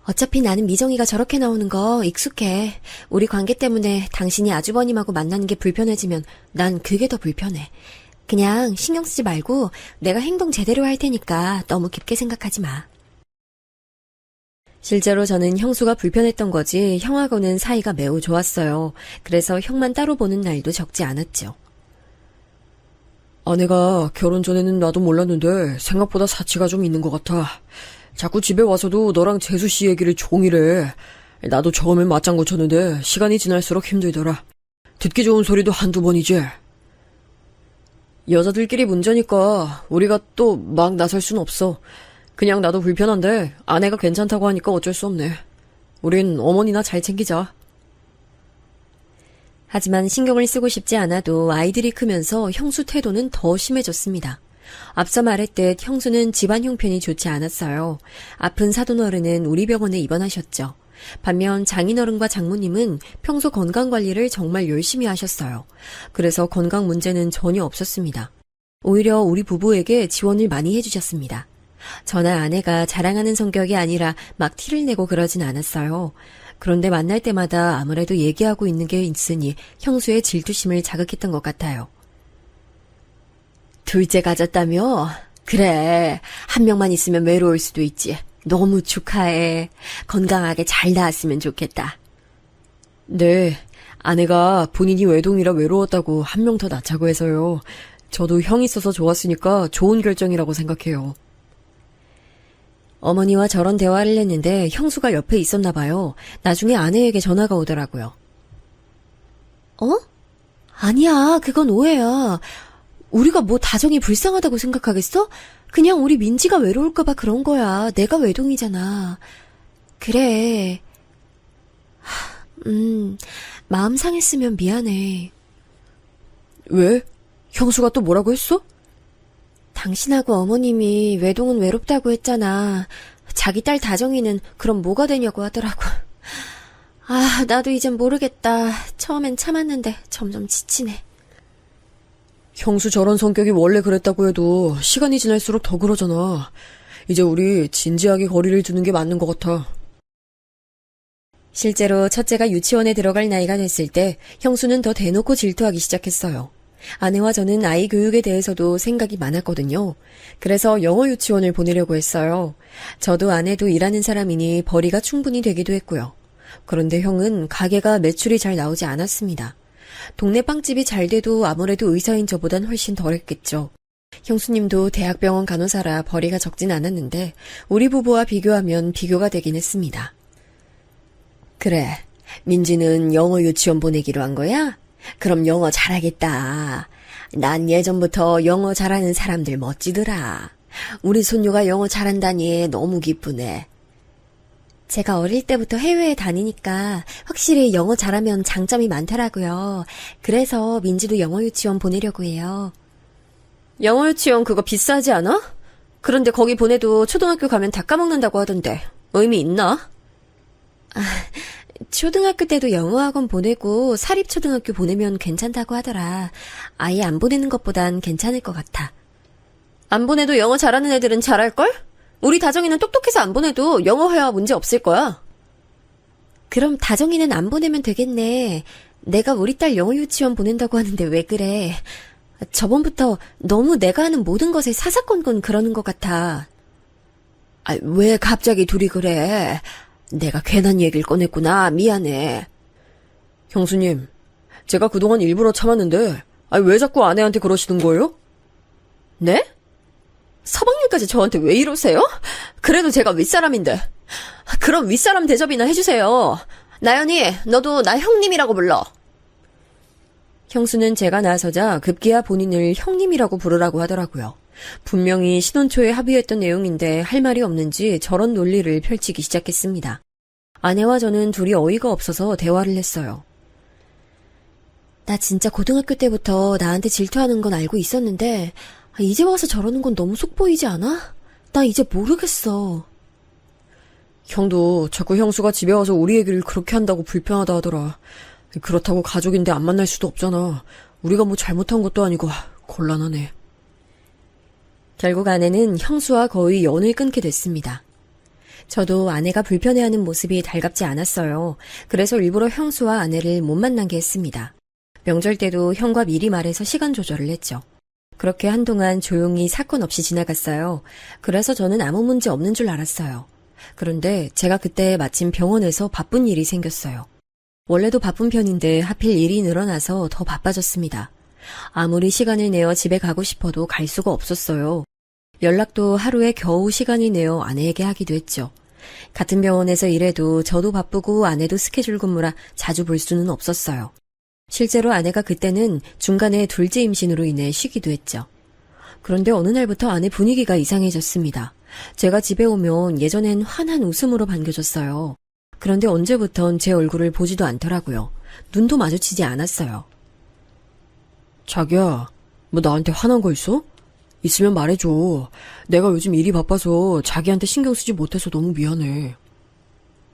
어차피 나는 미정이가 저렇게 나오는 거 익숙해. 우리 관계 때문에 당신이 아주버님하고 만나는 게 불편해지면 난 그게 더 불편해. 그냥 신경 쓰지 말고 내가 행동 제대로 할 테니까 너무 깊게 생각하지 마. 실제로 저는 형수가 불편했던 거지 형하고는 사이가 매우 좋았어요. 그래서 형만 따로 보는 날도 적지 않았죠. 아내가 결혼 전에는 나도 몰랐는데 생각보다 사치가 좀 있는 것 같아. 자꾸 집에 와서도 너랑 재수 씨 얘기를 종일 해. 나도 처음엔 맞장구 쳤는데 시간이 지날수록 힘들더라. 듣기 좋은 소리도 한두 번이지. 여자들끼리 문제니까 우리가 또 막 나설 순 없어. 그냥 나도 불편한데 아내가 괜찮다고 하니까 어쩔 수 없네. 우린 어머니나 잘 챙기자. 하지만 신경을 쓰고 싶지 않아도 아이들이 크면서 형수 태도는 더 심해졌습니다. 앞서 말했듯 형수는 집안 형편이 좋지 않았어요. 아픈 사돈어른은 우리 병원에 입원하셨죠. 반면 장인어른과 장모님은 평소 건강관리를 정말 열심히 하셨어요. 그래서 건강 문제는 전혀 없었습니다. 오히려 우리 부부에게 지원을 많이 해주셨습니다. 저나 아내가 자랑하는 성격이 아니라 막 티를 내고 그러진 않았어요. 그런데 만날 때마다 아무래도 얘기하고 있는 게 있으니 형수의 질투심을 자극했던 것 같아요. 둘째 가졌다며? 그래, 한 명만 있으면 외로울 수도 있지. 너무 축하해. 건강하게 잘 나았으면 좋겠다. 네, 아내가 본인이 외동이라 외로웠다고 한 명 더 낳자고 해서요. 저도 형 있어서 좋았으니까 좋은 결정이라고 생각해요. 어머니와 저런 대화를 했는데 형수가 옆에 있었나 봐요. 나중에 아내에게 전화가 오더라고요. 아니야, 그건 오해야. 우리가 뭐 다정이 불쌍하다고 생각하겠어? 그냥 우리 민지가 외로울까봐 그런 거야. 내가 외동이잖아. 그래. 마음 상했으면 미안해. 왜? 형수가 또 뭐라고 했어? 당신하고 어머님이 외동은 외롭다고 했잖아. 자기 딸 다정이는 그럼 뭐가 되냐고 하더라고. 아, 나도 이젠 모르겠다. 처음엔 참았는데 점점 지치네. 형수 저런 성격이 원래 그랬다고 해도 시간이 지날수록 더 그러잖아. 이제 우리 진지하게 거리를 두는 게 맞는 것 같아. 실제로 첫째가 유치원에 들어갈 나이가 됐을 때 형수는 더 대놓고 질투하기 시작했어요. 아내와 저는 아이 교육에 대해서도 생각이 많았거든요. 그래서 영어 유치원을 보내려고 했어요. 저도 아내도 일하는 사람이니 벌이가 충분히 되기도 했고요. 그런데 형은 가게가 매출이 잘 나오지 않았습니다. 동네 빵집이 잘 돼도 아무래도 의사인 저보단 훨씬 덜했겠죠. 형수님도 대학병원 간호사라 벌이가 적진 않았는데 우리 부부와 비교하면 비교가 되긴 했습니다. 그래, 민지는 영어 유치원 보내기로 한 거야? 그럼 영어 잘하겠다. 난 예전부터 영어 잘하는 사람들 멋지더라. 우리 손녀가 영어 잘한다니 너무 기쁘네. 제가 어릴 때부터 해외에 다니니까 확실히 영어 잘하면 장점이 많더라고요. 그래서 민지도 영어 유치원 보내려고 해요. 영어 유치원 그거 비싸지 않아? 그런데 거기 보내도 초등학교 가면 다 까먹는다고 하던데 의미 있나? 초등학교 때도 영어학원 보내고 사립초등학교 보내면 괜찮다고 하더라. 아예 안 보내는 것보단 괜찮을 것 같아. 안 보내도 영어 잘하는 애들은 잘할걸? 우리 다정이는 똑똑해서 안 보내도 영어 회화 문제 없을 거야. 그럼 다정이는 안 보내면 되겠네. 내가 우리 딸 영어 유치원 보낸다고 하는데 왜 그래? 저번부터 너무 내가 하는 모든 것에 사사건건 그러는 것 같아. 왜 갑자기 둘이 그래? 내가 괜한 얘기를 꺼냈구나. 미안해. 형수님, 제가 그동안 일부러 참았는데 왜 자꾸 아내한테 그러시는 거예요? 네? 서방님까지 저한테 왜 이러세요? 그래도 제가 윗사람인데. 그럼 윗사람 대접이나 해주세요. 나연이, 너도 나 형님이라고 불러. 형수는 제가 나서자 급기야 본인을 형님이라고 부르라고 하더라고요. 분명히 신혼 초에 합의했던 내용인데 할 말이 없는지 저런 논리를 펼치기 시작했습니다. 아내와 저는 둘이 어이가 없어서 대화를 했어요. 나 진짜 고등학교 때부터 나한테 질투하는 건 알고 있었는데 이제 와서 저러는 건 너무 속 보이지 않아? 나 이제 모르겠어. 형도 자꾸 형수가 집에 와서 우리 얘기를 그렇게 한다고 불편하다 하더라. 그렇다고 가족인데 안 만날 수도 없잖아. 우리가 뭐 잘못한 것도 아니고 곤란하네. 결국 아내는 형수와 거의 연을 끊게 됐습니다. 저도 아내가 불편해하는 모습이 달갑지 않았어요. 그래서 일부러 형수와 아내를 못 만나게 했습니다. 명절 때도 형과 미리 말해서 시간 조절을 했죠. 그렇게 한동안 조용히 사건 없이 지나갔어요. 그래서 저는 아무 문제 없는 줄 알았어요. 그런데 제가 그때 마침 병원에서 바쁜 일이 생겼어요. 원래도 바쁜 편인데 하필 일이 늘어나서 더 바빠졌습니다. 아무리 시간을 내어 집에 가고 싶어도 갈 수가 없었어요. 연락도 하루에 겨우 시간을 내어 아내에게 하기도 했죠. 같은 병원에서 일해도 저도 바쁘고 아내도 스케줄 근무라 자주 볼 수는 없었어요. 실제로 아내가 그때는 중간에 둘째 임신으로 인해 쉬기도 했죠. 그런데 어느 날부터 아내 분위기가 이상해졌습니다. 제가 집에 오면 예전엔 환한 웃음으로 반겨줬어요. 그런데 언제부턴 제 얼굴을 보지도 않더라고요. 눈도 마주치지 않았어요. 자기야, 뭐 나한테 화난 거 있어? 있으면 말해줘. 내가 요즘 일이 바빠서 자기한테 신경 쓰지 못해서 너무 미안해.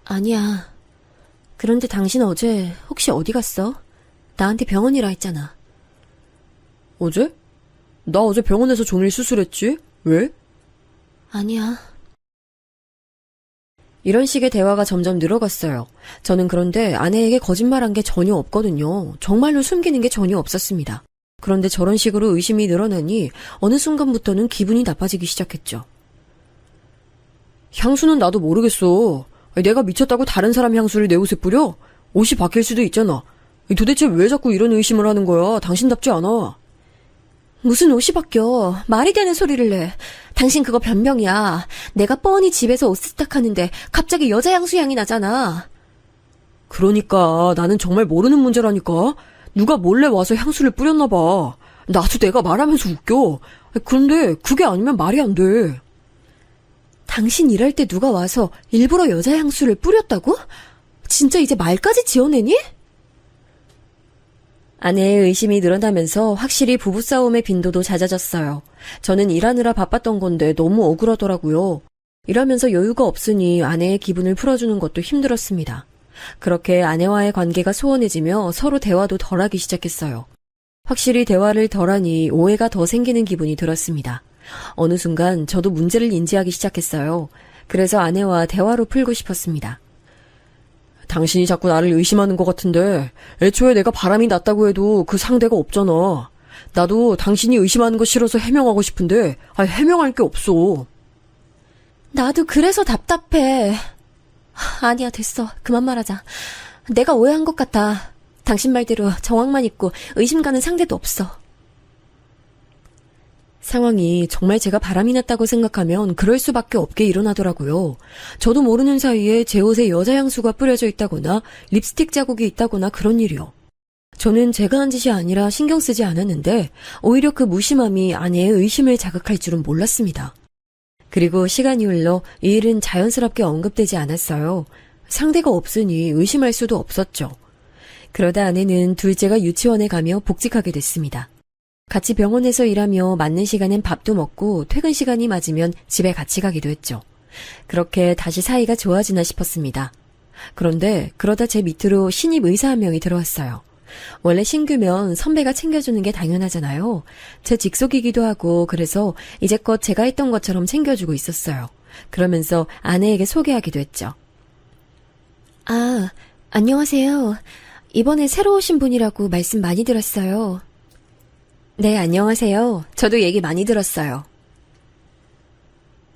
아니야. 그런데 당신 어제 혹시 어디 갔어? 나한테 병원이라 했잖아. 어제? 나 어제 병원에서 종일 수술했지? 왜? 아니야. 이런 식의 대화가 점점 늘어갔어요. 저는 그런데 아내에게 거짓말한 게 전혀 없거든요. 정말로 숨기는 게 전혀 없었습니다. 그런데 저런 식으로 의심이 늘어나니 어느 순간부터는 기분이 나빠지기 시작했죠. 향수는 나도 모르겠어. 내가 미쳤다고 다른 사람 향수를 내 옷에 뿌려? 옷이 바뀔 수도 있잖아. 도대체 왜 자꾸 이런 의심을 하는 거야? 당신답지 않아. 무슨 옷이 바뀌어. 말이 되는 소리를 내. 당신 그거 변명이야. 내가 뻔히 집에서 옷 세탁하는데 갑자기 여자 향수 향이 나잖아. 그러니까 나는 정말 모르는 문제라니까. 누가 몰래 와서 향수를 뿌렸나 봐. 나도 내가 말하면서 웃겨. 그런데 그게 아니면 말이 안 돼. 당신 일할 때 누가 와서 일부러 여자 향수를 뿌렸다고? 진짜 이제 말까지 지어내니? 아내의 의심이 늘어나면서 확실히 부부싸움의 빈도도 잦아졌어요. 저는 일하느라 바빴던 건데 너무 억울하더라고요. 일하면서 여유가 없으니 아내의 기분을 풀어주는 것도 힘들었습니다. 그렇게 아내와의 관계가 소원해지며 서로 대화도 덜하기 시작했어요. 확실히 대화를 덜하니 오해가 더 생기는 기분이 들었습니다. 어느 순간 저도 문제를 인지하기 시작했어요. 그래서 아내와 대화로 풀고 싶었습니다. 당신이 자꾸 나를 의심하는 것 같은데 애초에 내가 바람이 났다고 해도 그 상대가 없잖아. 나도 당신이 의심하는 거 싫어서 해명하고 싶은데, 해명할 게 없어. 나도 그래서 답답해. 아니야, 됐어. 그만 말하자. 내가 오해한 것 같아. 당신 말대로 정황만 있고 의심 가는 상대도 없어. 상황이 정말 제가 바람이 났다고 생각하면 그럴 수밖에 없게 일어나더라고요. 저도 모르는 사이에 제 옷에 여자 향수가 뿌려져 있다거나 립스틱 자국이 있다거나 그런 일이요. 저는 제가 한 짓이 아니라 신경 쓰지 않았는데 오히려 그 무심함이 아내의 의심을 자극할 줄은 몰랐습니다. 그리고 시간이 흘러 이 일은 자연스럽게 언급되지 않았어요. 상대가 없으니 의심할 수도 없었죠. 그러다 아내는 둘째가 유치원에 가며 복직하게 됐습니다. 같이 병원에서 일하며 맞는 시간엔 밥도 먹고 퇴근 시간이 맞으면 집에 같이 가기도 했죠. 그렇게 다시 사이가 좋아지나 싶었습니다. 그런데 그러다 제 밑으로 신입 의사 한 명이 들어왔어요. 원래 신규면 선배가 챙겨주는 게 당연하잖아요. 제 직속이기도 하고 그래서 이제껏 제가 했던 것처럼 챙겨주고 있었어요. 그러면서 아내에게 소개하기도 했죠. 아, 안녕하세요. 이번에 새로 오신 분이라고 말씀 많이 들었어요. 네, 안녕하세요. 저도 얘기 많이 들었어요.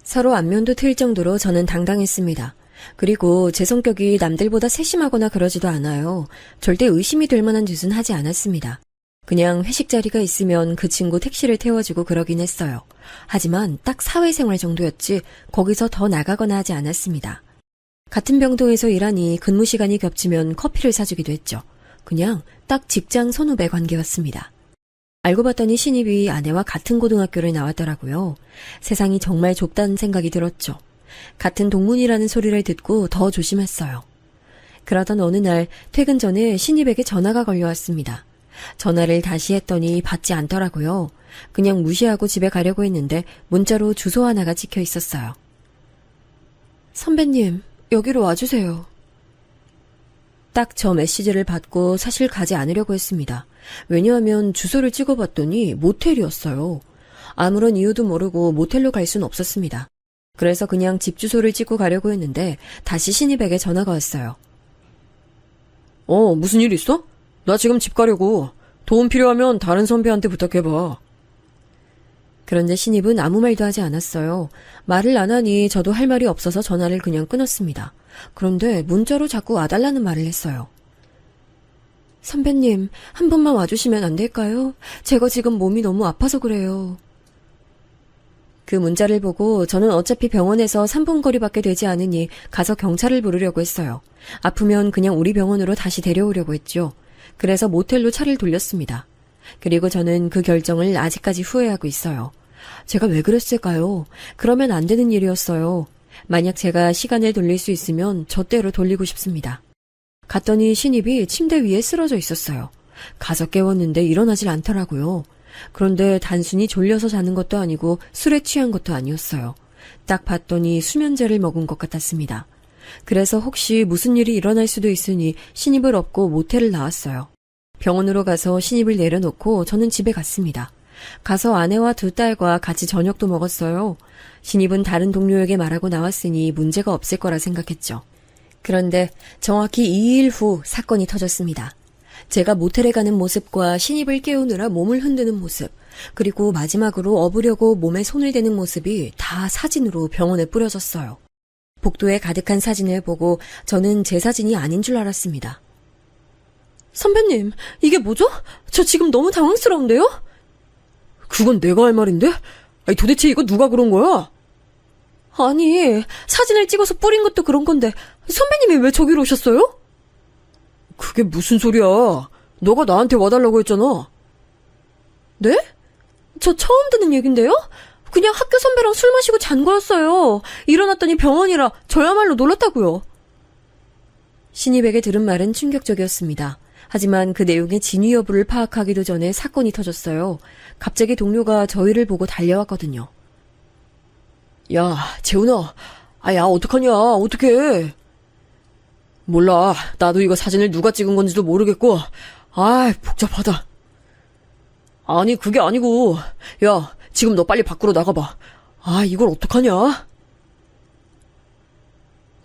서로 안면도 트일 정도로 저는 당당했습니다. 그리고 제 성격이 남들보다 세심하거나 그러지도 않아요. 절대 의심이 될 만한 짓은 하지 않았습니다. 그냥 회식 자리가 있으면 그 친구 택시를 태워주고 그러긴 했어요. 하지만 딱 사회생활 정도였지 거기서 더 나가거나 하지 않았습니다. 같은 병동에서 일하니 근무 시간이 겹치면 커피를 사주기도 했죠. 그냥 딱 직장 선후배 관계였습니다. 알고 봤더니 신입이 아내와 같은 고등학교를 나왔더라고요. 세상이 정말 좁다는 생각이 들었죠. 같은 동문이라는 소리를 듣고 더 조심했어요. 그러던 어느 날 퇴근 전에 신입에게 전화가 걸려왔습니다. 전화를 다시 했더니 받지 않더라고요. 그냥 무시하고 집에 가려고 했는데 문자로 주소 하나가 찍혀 있었어요. 선배님, 여기로 와주세요. 딱 저 메시지를 받고 사실 가지 않으려고 했습니다. 왜냐하면 주소를 찍어봤더니 모텔이었어요. 아무런 이유도 모르고 모텔로 갈 순 없었습니다. 그래서 그냥 집 주소를 찍고 가려고 했는데 다시 신입에게 전화가 왔어요. 무슨 일 있어? 나 지금 집 가려고. 도움 필요하면 다른 선배한테 부탁해봐. 그런데 신입은 아무 말도 하지 않았어요. 말을 안 하니 저도 할 말이 없어서 전화를 그냥 끊었습니다. 그런데 문자로 자꾸 와달라는 말을 했어요. 선배님, 한 번만 와주시면 안 될까요? 제가 지금 몸이 너무 아파서 그래요. 그 문자를 보고 저는 어차피 병원에서 3분 거리밖에 되지 않으니 가서 경찰을 부르려고 했어요. 아프면 그냥 우리 병원으로 다시 데려오려고 했죠. 그래서 모텔로 차를 돌렸습니다. 그리고 저는 그 결정을 아직까지 후회하고 있어요. 제가 왜 그랬을까요? 그러면 안 되는 일이었어요. 만약 제가 시간을 돌릴 수 있으면 저때로 돌리고 싶습니다. 갔더니 신입이 침대 위에 쓰러져 있었어요. 가서 깨웠는데 일어나질 않더라고요. 그런데 단순히 졸려서 자는 것도 아니고 술에 취한 것도 아니었어요. 딱 봤더니 수면제를 먹은 것 같았습니다. 그래서 혹시 무슨 일이 일어날 수도 있으니 신입을 업고 모텔을 나왔어요. 병원으로 가서 신입을 내려놓고 저는 집에 갔습니다. 가서 아내와 두 딸과 같이 저녁도 먹었어요. 신입은 다른 동료에게 말하고 나왔으니 문제가 없을 거라 생각했죠. 그런데 정확히 2일 후 사건이 터졌습니다. 제가 모텔에 가는 모습과 신입을 깨우느라 몸을 흔드는 모습, 그리고 마지막으로 업으려고 몸에 손을 대는 모습이 다 사진으로 병원에 뿌려졌어요. 복도에 가득한 사진을 보고 저는 제 사진이 아닌 줄 알았습니다. 선배님, 이게 뭐죠? 저 지금 너무 당황스러운데요? 그건 내가 할 말인데? 도대체 이거 누가 그런 거야? 아니, 사진을 찍어서 뿌린 것도 그런 건데 선배님이 왜 저기로 오셨어요? 그게 무슨 소리야? 너가 나한테 와달라고 했잖아. 네? 저 처음 듣는 얘긴데요? 그냥 학교 선배랑 술 마시고 잔 거였어요. 일어났더니 병원이라 저야말로 놀랐다고요. 신입에게 들은 말은 충격적이었습니다. 하지만 그 내용의 진위 여부를 파악하기도 전에 사건이 터졌어요. 갑자기 동료가 저희를 보고 달려왔거든요. 야, 재훈아. 야, 어떡하냐. 어떡해. 몰라. 나도 이거 사진을 누가 찍은 건지도 모르겠고. 복잡하다. 아니, 그게 아니고. 야, 지금 너 빨리 밖으로 나가봐. 이걸 어떡하냐?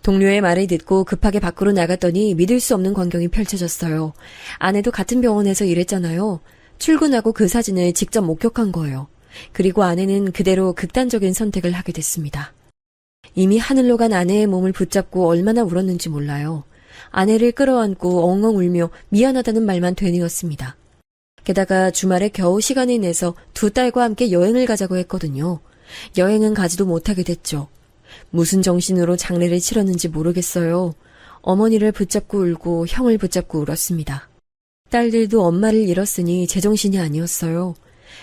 동료의 말을 듣고 급하게 밖으로 나갔더니 믿을 수 없는 광경이 펼쳐졌어요. 아내도 같은 병원에서 일했잖아요. 출근하고 그 사진을 직접 목격한 거예요. 그리고 아내는 그대로 극단적인 선택을 하게 됐습니다. 이미 하늘로 간 아내의 몸을 붙잡고 얼마나 울었는지 몰라요. 아내를 끌어안고 엉엉 울며 미안하다는 말만 되뇌었습니다. 게다가 주말에 겨우 시간을 내서 두 딸과 함께 여행을 가자고 했거든요. 여행은 가지도 못하게 됐죠. 무슨 정신으로 장례를 치렀는지 모르겠어요. 어머니를 붙잡고 울고 형을 붙잡고 울었습니다. 딸들도 엄마를 잃었으니 제정신이 아니었어요.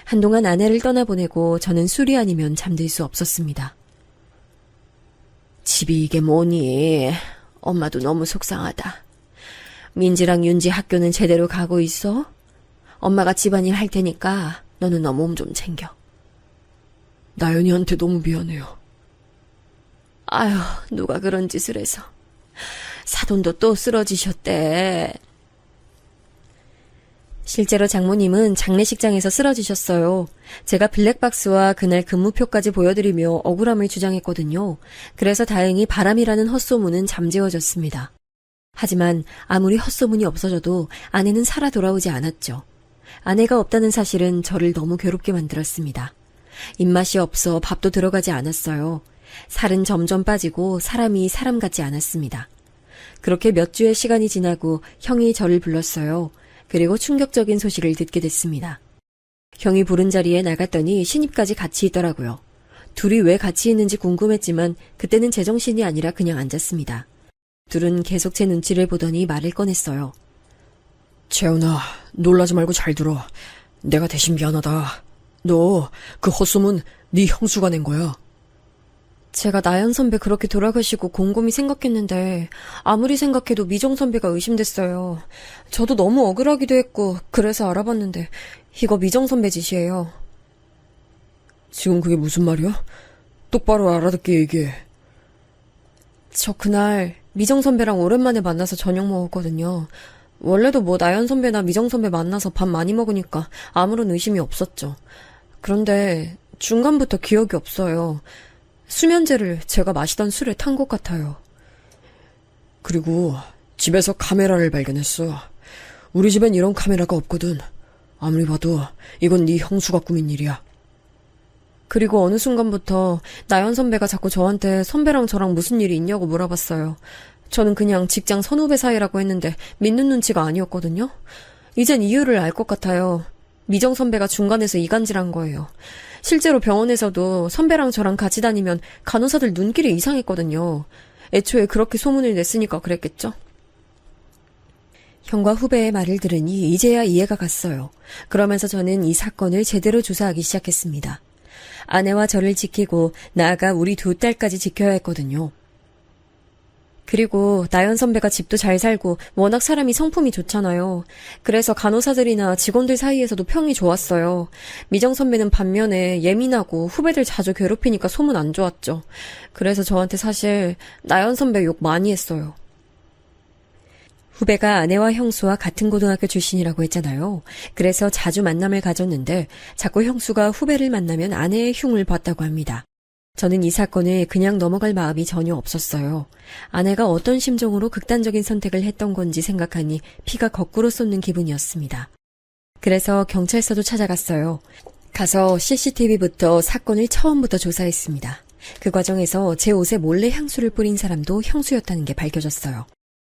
한동안 아내를 떠나보내고 저는 술이 아니면 잠들 수 없었습니다. 집이 이게 뭐니? 엄마도 너무 속상하다. 민지랑 윤지 학교는 제대로 가고 있어? 엄마가 집안일 할 테니까 너는 너 몸 좀 챙겨. 나연이한테 너무 미안해요. 아휴, 누가 그런 짓을 해서. 사돈도 또 쓰러지셨대. 실제로 장모님은 장례식장에서 쓰러지셨어요. 제가 블랙박스와 그날 근무표까지 보여드리며 억울함을 주장했거든요. 그래서 다행히 바람이라는 헛소문은 잠재워졌습니다. 하지만 아무리 헛소문이 없어져도 아내는 살아 돌아오지 않았죠. 아내가 없다는 사실은 저를 너무 괴롭게 만들었습니다. 입맛이 없어 밥도 들어가지 않았어요. 살은 점점 빠지고 사람이 사람 같지 않았습니다. 그렇게 몇 주의 시간이 지나고 형이 저를 불렀어요. 그리고 충격적인 소식을 듣게 됐습니다. 형이 부른 자리에 나갔더니 신입까지 같이 있더라고요. 둘이 왜 같이 있는지 궁금했지만 그때는 제정신이 아니라 그냥 앉았습니다. 둘은 계속 제 눈치를 보더니 말을 꺼냈어요. 재훈아, 놀라지 말고 잘 들어. 내가 대신 미안하다. 너 그 헛소문 네 형수가 낸 거야. 제가 나연 선배 그렇게 돌아가시고 곰곰이 생각했는데 아무리 생각해도 미정 선배가 의심됐어요. 저도 너무 억울하기도 했고 그래서 알아봤는데 이거 미정 선배 짓이에요. 지금 그게 무슨 말이야? 똑바로 알아듣게 얘기해. 저 그날 미정 선배랑 오랜만에 만나서 저녁 먹었거든요. 원래도 뭐 나연 선배나 미정 선배 만나서 밥 많이 먹으니까 아무런 의심이 없었죠. 그런데 중간부터 기억이 없어요. 수면제를 제가 마시던 술에 탄 것 같아요. 그리고 집에서 카메라를 발견했어. 우리 집엔 이런 카메라가 없거든. 아무리 봐도 이건 네 형수가 꾸민 일이야. 그리고 어느 순간부터 나연 선배가 자꾸 저한테 선배랑 저랑 무슨 일이 있냐고 물어봤어요. 저는 그냥 직장 선후배 사이라고 했는데 믿는 눈치가 아니었거든요. 이젠 이유를 알 것 같아요. 미정 선배가 중간에서 이간질한 거예요. 실제로 병원에서도 선배랑 저랑 같이 다니면 간호사들 눈길이 이상했거든요. 애초에 그렇게 소문을 냈으니까 그랬겠죠? 형과 후배의 말을 들으니 이제야 이해가 갔어요. 그러면서 저는 이 사건을 제대로 조사하기 시작했습니다. 아내와 저를 지키고 나아가 우리 두 딸까지 지켜야 했거든요. 그리고 나연 선배가 집도 잘 살고 워낙 사람이 성품이 좋잖아요. 그래서 간호사들이나 직원들 사이에서도 평이 좋았어요. 미정 선배는 반면에 예민하고 후배들 자주 괴롭히니까 소문 안 좋았죠. 그래서 저한테 사실 나연 선배 욕 많이 했어요. 후배가 아내와 형수와 같은 고등학교 출신이라고 했잖아요. 그래서 자주 만남을 가졌는데 자꾸 형수가 후배를 만나면 아내의 흉을 봤다고 합니다. 저는 이 사건을 그냥 넘어갈 마음이 전혀 없었어요. 아내가 어떤 심정으로 극단적인 선택을 했던 건지 생각하니 피가 거꾸로 쏟는 기분이었습니다. 그래서 경찰서도 찾아갔어요. 가서 CCTV부터 사건을 처음부터 조사했습니다. 그 과정에서 제 옷에 몰래 향수를 뿌린 사람도 형수였다는 게 밝혀졌어요.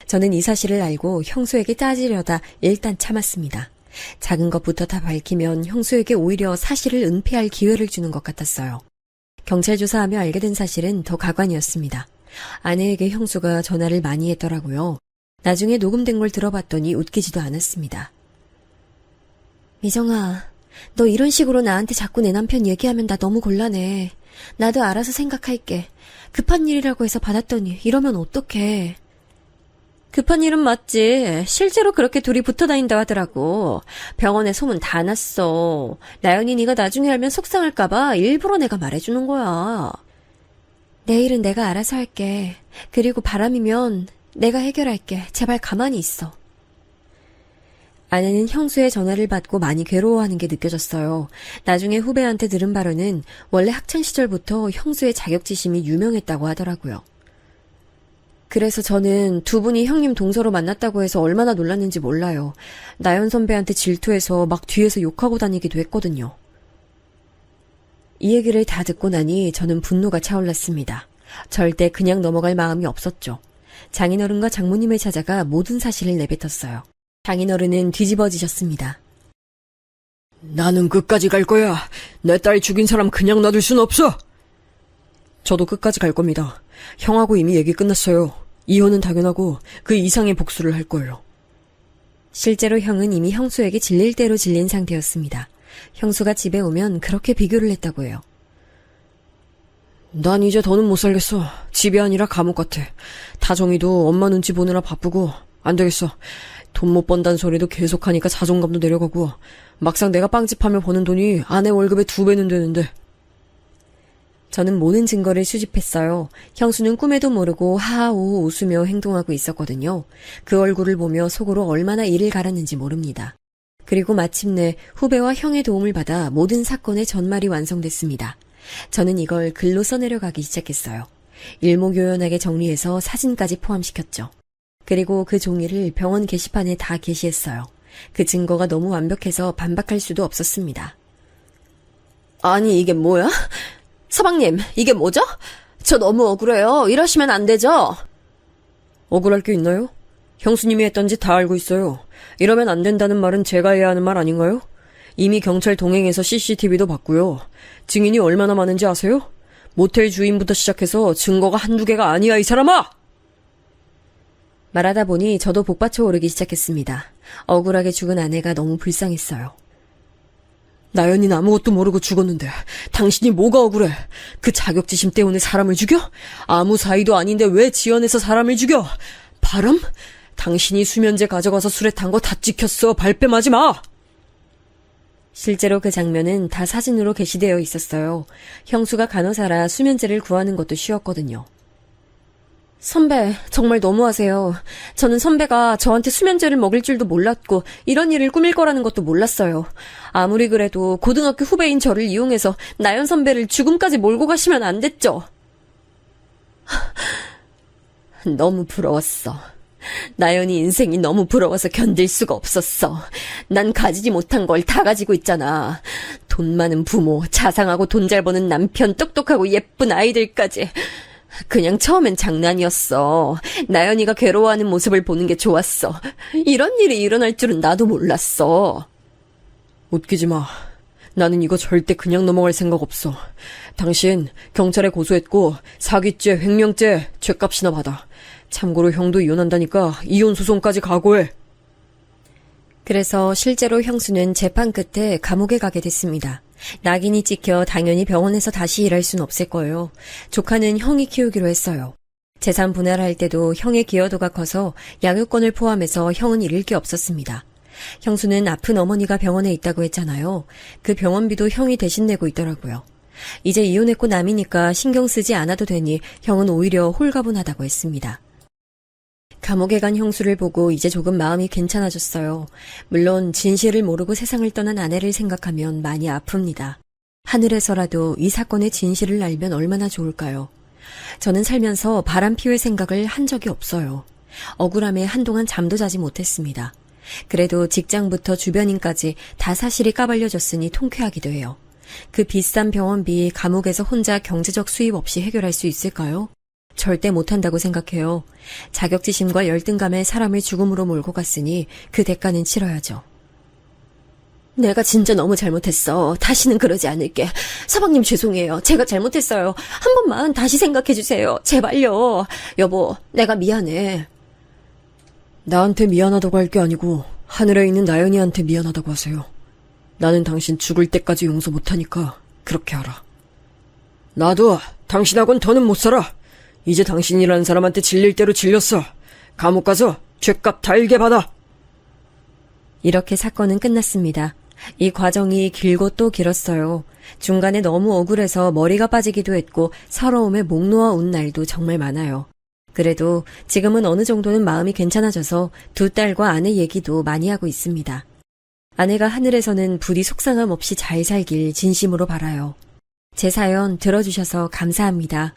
저는 이 사실을 알고 형수에게 따지려다 일단 참았습니다. 작은 것부터 다 밝히면 형수에게 오히려 사실을 은폐할 기회를 주는 것 같았어요. 경찰 조사하며 알게 된 사실은 더 가관이었습니다. 아내에게 형수가 전화를 많이 했더라고요. 나중에 녹음된 걸 들어봤더니 웃기지도 않았습니다. 미정아, 너 이런 식으로 나한테 자꾸 내 남편 얘기하면 나 너무 곤란해. 나도 알아서 생각할게. 급한 일이라고 해서 받았더니 이러면 어떡해. 급한 일은 맞지. 실제로 그렇게 둘이 붙어 다닌다 하더라고. 병원에 소문 다 났어. 나연이 네가 나중에 알면 속상할까봐 일부러 내가 말해주는 거야. 내일은 내가 알아서 할게. 그리고 바람이면 내가 해결할게. 제발 가만히 있어. 아내는 형수의 전화를 받고 많이 괴로워하는 게 느껴졌어요. 나중에 후배한테 들은 바로는 원래 학창시절부터 형수의 자격지심이 유명했다고 하더라고요. 그래서 저는 두 분이 형님 동서로 만났다고 해서 얼마나 놀랐는지 몰라요. 나연 선배한테 질투해서 막 뒤에서 욕하고 다니기도 했거든요. 이 얘기를 다 듣고 나니 저는 분노가 차올랐습니다. 절대 그냥 넘어갈 마음이 없었죠. 장인어른과 장모님을 찾아가 모든 사실을 내뱉었어요. 장인어른은 뒤집어지셨습니다. 나는 끝까지 갈 거야. 내 딸 죽인 사람 그냥 놔둘 순 없어. 저도 끝까지 갈 겁니다. 형하고 이미 얘기 끝났어요. 이혼은 당연하고 그 이상의 복수를 할 거예요. 실제로 형은 이미 형수에게 질릴 대로 질린 상태였습니다. 형수가 집에 오면 그렇게 비교를 했다고 해요. 난 이제 더는 못 살겠어. 집이 아니라 감옥 같아. 다정이도 엄마 눈치 보느라 바쁘고 안 되겠어. 돈 못 번다는 소리도 계속하니까 자존감도 내려가고 막상 내가 빵집하며 버는 돈이 아내 월급의 2배는 되는데. 저는 모든 증거를 수집했어요. 형수는 꿈에도 모르고 하하오호 웃으며 행동하고 있었거든요. 그 얼굴을 보며 속으로 얼마나 이를 갈았는지 모릅니다. 그리고 마침내 후배와 형의 도움을 받아 모든 사건의 전말이 완성됐습니다. 저는 이걸 글로 써내려가기 시작했어요. 일목요연하게 정리해서 사진까지 포함시켰죠. 그리고 그 종이를 병원 게시판에 다 게시했어요. 그 증거가 너무 완벽해서 반박할 수도 없었습니다. 아니 이게 뭐야? 서방님, 이게 뭐죠? 저 너무 억울해요. 이러시면 안 되죠? 억울할 게 있나요? 형수님이 했던 짓 다 알고 있어요. 이러면 안 된다는 말은 제가 해야 하는 말 아닌가요? 이미 경찰 동행해서 CCTV도 봤고요. 증인이 얼마나 많은지 아세요? 모텔 주인부터 시작해서 증거가 한두 개가 아니야, 이 사람아! 말하다 보니 저도 복받쳐 오르기 시작했습니다. 억울하게 죽은 아내가 너무 불쌍했어요. 나연이는 아무것도 모르고 죽었는데 당신이 뭐가 억울해? 그 자격지심 때문에 사람을 죽여? 아무 사이도 아닌데 왜 지어내서 사람을 죽여? 바람? 당신이 수면제 가져가서 술에 탄 거 다 찍혔어. 발뺌하지 마! 실제로 그 장면은 다 사진으로 게시되어 있었어요. 형수가 간호사라 수면제를 구하는 것도 쉬웠거든요. 선배, 정말 너무하세요. 저는 선배가 저한테 수면제를 먹일 줄도 몰랐고 이런 일을 꾸밀 거라는 것도 몰랐어요. 아무리 그래도 고등학교 후배인 저를 이용해서 나연 선배를 죽음까지 몰고 가시면 안 됐죠. 너무 부러웠어. 나연이 인생이 너무 부러워서 견딜 수가 없었어. 난 가지지 못한 걸 다 가지고 있잖아. 돈 많은 부모, 자상하고 돈 잘 버는 남편, 똑똑하고 예쁜 아이들까지. 그냥 처음엔 장난이었어. 나연이가 괴로워하는 모습을 보는 게 좋았어. 이런 일이 일어날 줄은 나도 몰랐어. 웃기지 마. 나는 이거 절대 그냥 넘어갈 생각 없어. 당신 경찰에 고소했고 사기죄, 횡령죄 죗값이나 받아. 참고로 형도 이혼한다니까 이혼 소송까지 각오해. 그래서 실제로 형수는 재판 끝에 감옥에 가게 됐습니다. 낙인이 찍혀 당연히 병원에서 다시 일할 순 없을 거예요. 조카는 형이 키우기로 했어요. 재산 분할할 때도 형의 기여도가 커서 양육권을 포함해서 형은 잃을 게 없었습니다. 형수는 아픈 어머니가 병원에 있다고 했잖아요. 그 병원비도 형이 대신 내고 있더라고요. 이제 이혼했고 남이니까 신경 쓰지 않아도 되니 형은 오히려 홀가분하다고 했습니다. 감옥에 간 형수를 보고 이제 조금 마음이 괜찮아졌어요. 물론 진실을 모르고 세상을 떠난 아내를 생각하면 많이 아픕니다. 하늘에서라도 이 사건의 진실을 알면 얼마나 좋을까요? 저는 살면서 바람 피울 생각을 한 적이 없어요. 억울함에 한동안 잠도 자지 못했습니다. 그래도 직장부터 주변인까지 다 사실이 까발려졌으니 통쾌하기도 해요. 그 비싼 병원비 감옥에서 혼자 경제적 수입 없이 해결할 수 있을까요? 절대 못한다고 생각해요. 자격지심과 열등감에 사람을 죽음으로 몰고 갔으니 그 대가는 치러야죠. 내가 진짜 너무 잘못했어. 다시는 그러지 않을게. 서방님 죄송해요. 제가 잘못했어요. 한 번만 다시 생각해주세요. 제발요. 여보, 내가 미안해. 나한테 미안하다고 할 게 아니고 하늘에 있는 나연이한테 미안하다고 하세요. 나는 당신 죽을 때까지 용서 못하니까 그렇게 알아. 나도 당신하고는 더는 못 살아. 이제 당신이라는 사람한테 질릴 대로 질렸어. 감옥 가서 죗값 달게 받아. 이렇게 사건은 끝났습니다. 이 과정이 길고 또 길었어요. 중간에 너무 억울해서 머리가 빠지기도 했고 서러움에 목 놓아 운 날도 정말 많아요. 그래도 지금은 어느 정도는 마음이 괜찮아져서 두 딸과 아내 얘기도 많이 하고 있습니다. 아내가 하늘에서는 부디 속상함 없이 잘 살길 진심으로 바라요. 제 사연 들어주셔서 감사합니다.